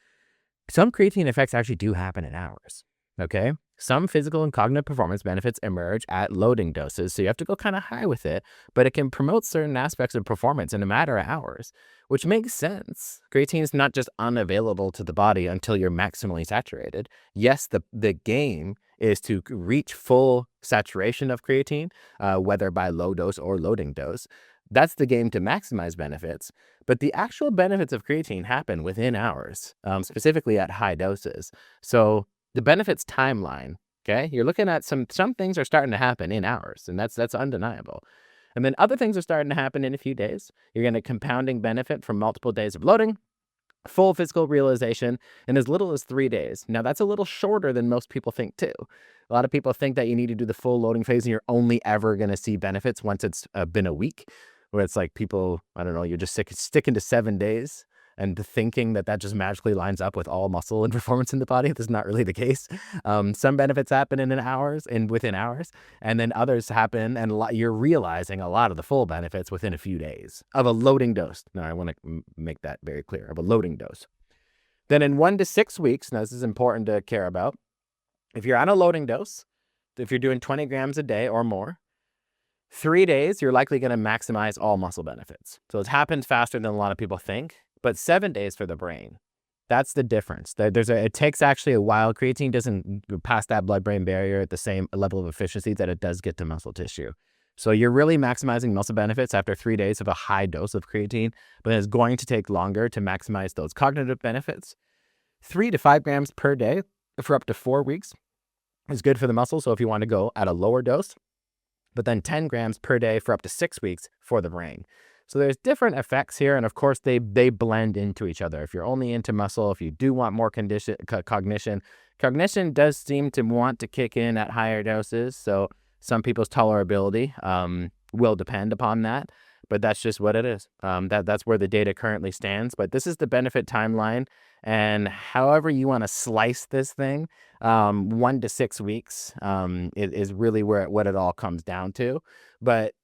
A: some creatine effects actually do happen in hours, okay? Some physical and cognitive performance benefits emerge at loading doses, so you have to go kind of high with it, but it can promote certain aspects of performance in a matter of hours, which makes sense. Creatine is not just unavailable to the body until you're maximally saturated. Yes, the game is to reach full saturation of creatine, whether by low dose or loading dose. That's the game to maximize benefits, but the actual benefits of creatine happen within hours, specifically at high doses. So the benefits timeline, okay? You're looking at some things are starting to happen in hours, and that's undeniable. And then other things are starting to happen in a few days. You're getting a compounding benefit from multiple days of loading, full physical realization in as little as 3 days. Now, that's a little shorter than most people think too. A lot of people think that you need to do the full loading phase and you're only ever going to see benefits once it's been a week, where it's like people, I don't know, you're just sticking to 7 days and thinking that just magically lines up with all muscle and performance in the body. That's not really the case. Some benefits happen within hours, and then others happen, and you're realizing a lot of the full benefits within a few days of a loading dose. Now, I want to make that very clear, of a loading dose. Then in 1 to 6 weeks, now this is important to care about, if you're on a loading dose, if you're doing 20 grams a day or more, 3 days, you're likely going to maximize all muscle benefits. So it happens faster than a lot of people think, but 7 days for the brain. That's the difference. It takes actually a while. Creatine doesn't pass that blood-brain barrier at the same level of efficiency that it does get to muscle tissue. So you're really maximizing muscle benefits after 3 days of a high dose of creatine, but it's going to take longer to maximize those cognitive benefits. 3 to 5 grams per day for up to 4 weeks is good for the muscle. So if you want to go at a lower dose, but then 10 grams per day for up to 6 weeks for the brain. So there's different effects here, and of course they blend into each other. If you're only into muscle, if you do want more cognition does seem to want to kick in at higher doses. So some people's tolerability will depend upon that, but that's just what it is. That's where the data currently stands. But this is the benefit timeline, and however you want to slice this thing, 1 to 6 weeks is really what it all comes down to. But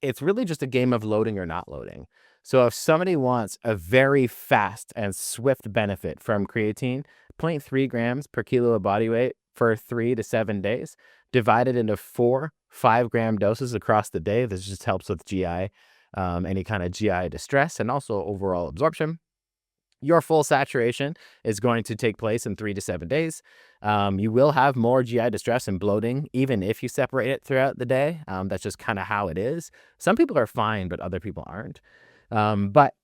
A: it's really just a game of loading or not loading. So if somebody wants a very fast and swift benefit from creatine, 0.3 grams per kilo of body weight for 3 to 7 days, divided into 4 5-gram doses across the day. This just helps with GI, any kind of GI distress, and also overall absorption. Your full saturation is going to take place in 3 to 7 days. You will have more GI distress and bloating, even if you separate it throughout the day. That's just kind of how it is. Some people are fine, but other people aren't. But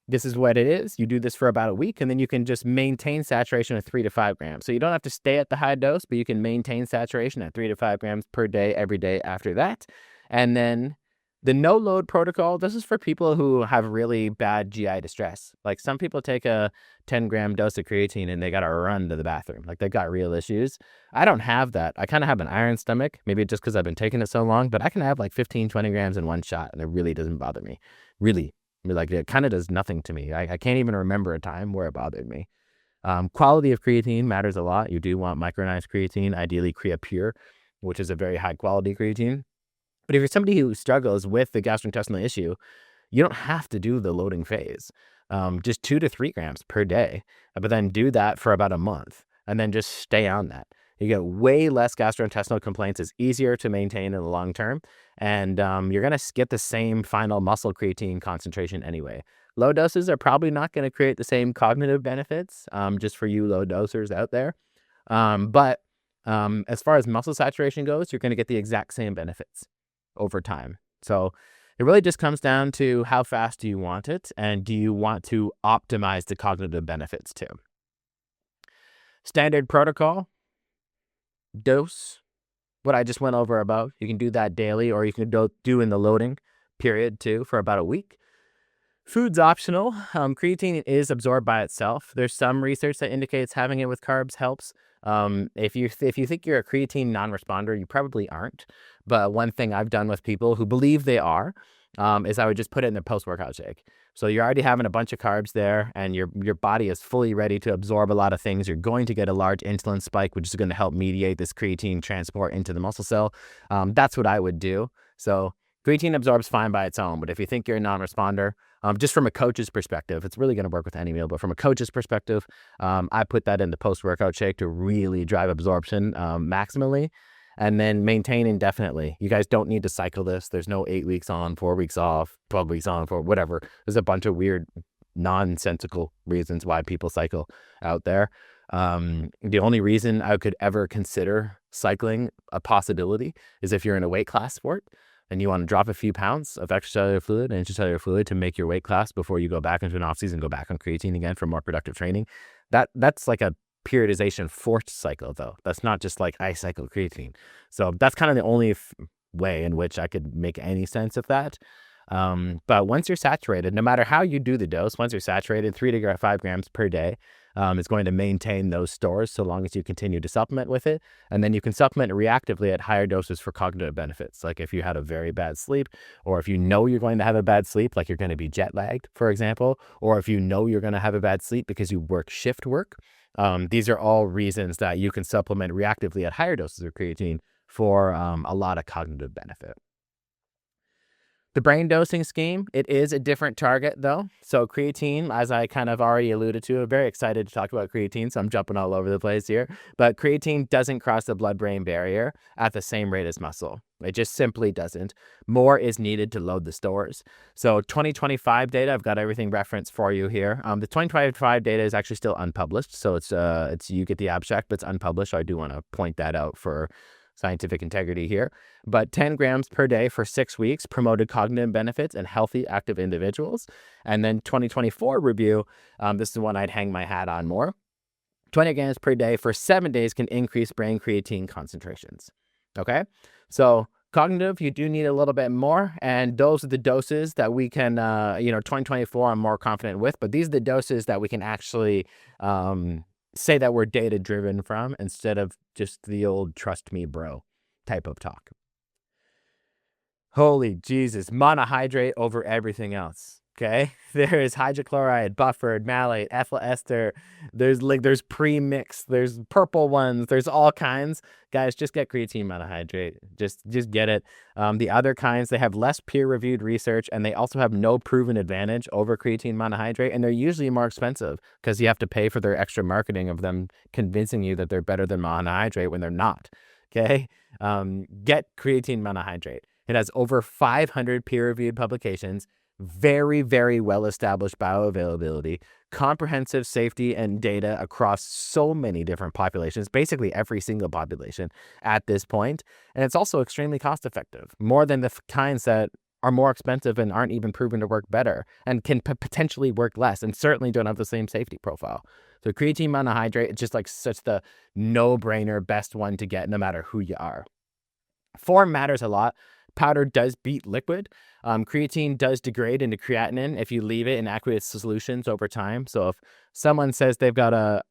A: this is what it is. You do this for about a week, and then you can just maintain saturation at 3 to 5 grams. So you don't have to stay at the high dose, but you can maintain saturation at 3 to 5 grams per day, every day after that. And then the no load protocol, this is for people who have really bad GI distress. Like some people take a 10-gram dose of creatine and they got to run to the bathroom. Like they've got real issues. I don't have that. I kind of have an iron stomach, maybe just because I've been taking it so long, but I can have like 15, 20 grams in one shot and it really doesn't bother me. Really. Like it kind of does nothing to me. I can't even remember a time where it bothered me. Quality of creatine matters a lot. You do want micronized creatine, ideally Creapure, which is a very high quality creatine. But if you're somebody who struggles with the gastrointestinal issue, you don't have to do the loading phase. Just 2 to 3 grams per day, but then do that for about a month and then just stay on that. You get way less gastrointestinal complaints. It's easier to maintain in the long term. And you're going to get the same final muscle creatine concentration anyway. Low doses are probably not going to create the same cognitive benefits, just for you low dosers out there. But as far as muscle saturation goes, you're going to get the exact same benefits over time. So it really just comes down to how fast do you want it, and do you want to optimize the cognitive benefits too. Standard protocol, dose, what I just went over above. You can do that daily, or you can do in the loading period too for about a week. Food's optional. Creatine is absorbed by itself. There's some research that indicates having it with carbs helps. If you think you're a creatine non-responder, you probably aren't. But one thing I've done with people who believe they are, is I would just put it in their post-workout shake. So you're already having a bunch of carbs there, and your body is fully ready to absorb a lot of things. You're going to get a large insulin spike, which is going to help mediate this creatine transport into the muscle cell. That's what I would do. So creatine absorbs fine by its own, but if you think you're a non-responder, just from a coach's perspective, it's really going to work with any meal, but from a coach's perspective, I put that in the post-workout shake to really drive absorption maximally, and then maintain indefinitely. You guys don't need to cycle this. There's no 8 weeks on, 4 weeks off, 12 weeks on, whatever. There's a bunch of weird, nonsensical reasons why people cycle out there. The only reason I could ever consider cycling a possibility is if you're in a weight class sport and you want to drop a few pounds of extracellular fluid and intracellular fluid to make your weight class before you go back into an off-season, go back on creatine again for more productive training. That's like a periodization forced cycle, though. That's not just like I cycle creatine. So that's kind of the only way in which I could make any sense of that. But once you're saturated, no matter how you do the dose, once you're saturated, 3 to 5 grams per day is going to maintain those stores so long as you continue to supplement with it. And then you can supplement reactively at higher doses for cognitive benefits. Like if you had a very bad sleep, or if you know you're going to have a bad sleep, like you're going to be jet lagged, for example, or if you know you're going to have a bad sleep because you work shift work. These are all reasons that you can supplement reactively at higher doses of creatine for a lot of cognitive benefit. The brain dosing scheme, it is a different target though. So creatine, as I kind of already alluded to, I'm very excited to talk about creatine, so I'm jumping all over the place here. But creatine doesn't cross the blood-brain barrier at the same rate as muscle. It just simply doesn't. More is needed to load the stores. So 2025 data, I've got everything referenced for you here. The 2025 data is actually still unpublished, so it's you get the abstract, but it's unpublished. So I do want to point that out for scientific integrity here. But 10 grams per day for 6 weeks promoted cognitive benefits in healthy, active individuals. And then 2024 review, this is the one I'd hang my hat on more. 20 grams per day for 7 days can increase brain creatine concentrations. Okay, so cognitive, you do need a little bit more, and those are the doses that we can, 2024 I'm more confident with, but these are the doses that we can actually say that we're data driven from instead of just the old trust me bro type of talk. Holy Jesus, monohydrate over everything else. Okay, there's hydrochloride, buffered, malate, ethyl ester. There's pre-mixed, there's purple ones, there's all kinds. Guys, just get creatine monohydrate. Just get it. The other kinds, they have less peer-reviewed research, and they also have no proven advantage over creatine monohydrate, and they're usually more expensive because you have to pay for their extra marketing of them convincing you that they're better than monohydrate when they're not. Okay, get creatine monohydrate. It has over 500 peer-reviewed publications. Very, very well-established bioavailability, comprehensive safety and data across so many different populations, basically every single population at this point. And it's also extremely cost-effective, more than the kinds that are more expensive and aren't even proven to work better and can potentially work less and certainly don't have the same safety profile. So creatine monohydrate is just like such the no-brainer best one to get no matter who you are. Form matters a lot. Powder does beat liquid. Creatine does degrade into creatinine if you leave it in aqueous solutions over time. So if someone says they've got a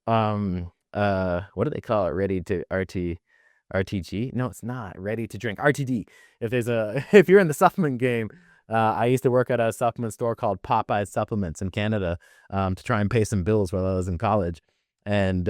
A: what do they call it? Ready to RTG? No, it's not. Ready to drink. RTD. If you're in the supplement game, I used to work at a supplement store called Popeye Supplements in Canada to try and pay some bills while I was in college. And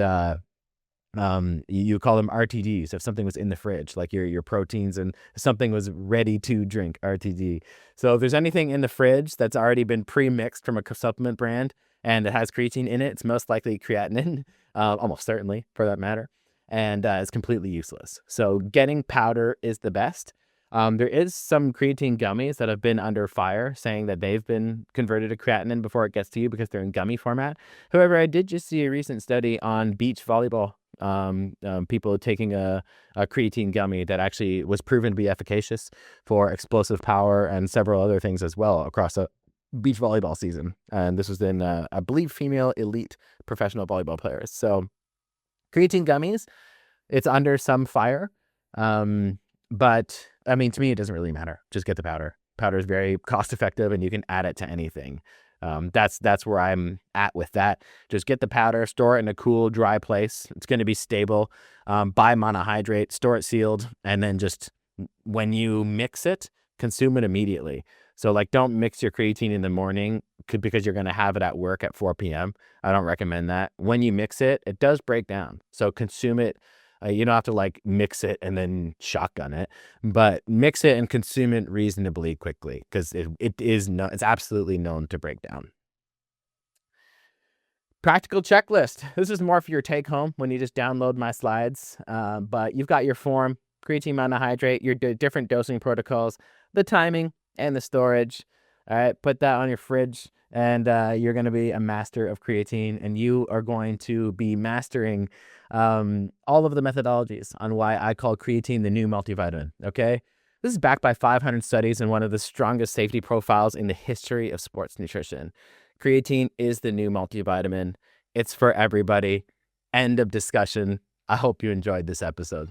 A: you call them RTDs if something was in the fridge, like your proteins, and something was ready to drink, RTD. So if there's anything in the fridge that's already been pre-mixed from a supplement brand and it has creatine in it, it's most likely creatinine, almost certainly for that matter, and it's completely useless. So getting powder is the best. There is some creatine gummies that have been under fire saying that they've been converted to creatinine before it gets to you because they're in gummy format. However, I did just see a recent study on beach volleyball people taking a creatine gummy that actually was proven to be efficacious for explosive power and several other things as well across a beach volleyball season. And this was in, I believe, female elite professional volleyball players. So creatine gummies, it's under some fire. But I mean, to me, it doesn't really matter. Just get the powder. Powder is very cost effective and you can add it to anything. That's where I'm at with that. Just get the powder, store it in a cool, dry place. It's going to be stable. Buy monohydrate, store it sealed, and then just when you mix it, consume it immediately. So like, don't mix your creatine in the morning because you're going to have it at work at 4 p.m. I don't recommend that. When you mix it, it does break down. So consume it. You don't have to like mix it and then shotgun it, but mix it and consume it reasonably quickly because it's absolutely known to break down. Practical checklist. This is more for your take home when you just download my slides, but you've got your form, creatine monohydrate, your different dosing protocols, the timing and the storage. All right, put that on your fridge and you're going to be a master of creatine, and you are going to be mastering all of the methodologies on why I call creatine the new multivitamin. Okay, this is backed by 500 studies and one of the strongest safety profiles in the history of sports nutrition. Creatine is the new multivitamin. It's for everybody. End of discussion. I hope you enjoyed this episode.